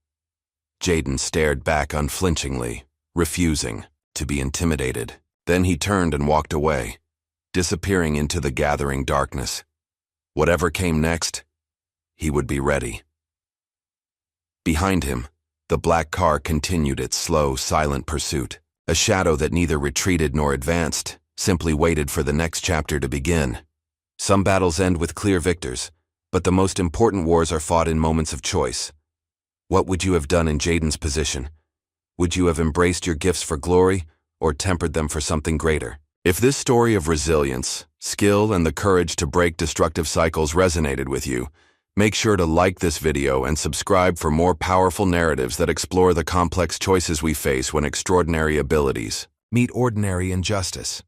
Jaden stared back unflinchingly, refusing to be intimidated. Then he turned and walked away, disappearing into the gathering darkness. Whatever came next, he would be ready. Behind him, the black car continued its slow, silent pursuit, a shadow that neither retreated nor advanced, simply waited for the next chapter to begin. Some battles end with clear victors, but the most important wars are fought in moments of choice. What would you have done in Jaden's position? Would you have embraced your gifts for glory, or tempered them for something greater? If this story of resilience, skill, and the courage to break destructive cycles resonated with you, make sure to like this video and subscribe for more powerful narratives that explore the complex choices we face when extraordinary abilities meet ordinary injustice.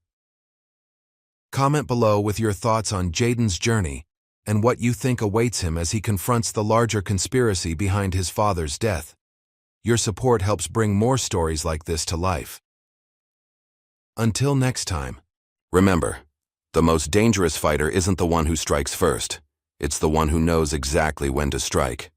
Comment below with your thoughts on Jaden's journey and what you think awaits him as he confronts the larger conspiracy behind his father's death. Your support helps bring more stories like this to life. Until next time, remember, the most dangerous fighter isn't the one who strikes first. It's the one who knows exactly when to strike.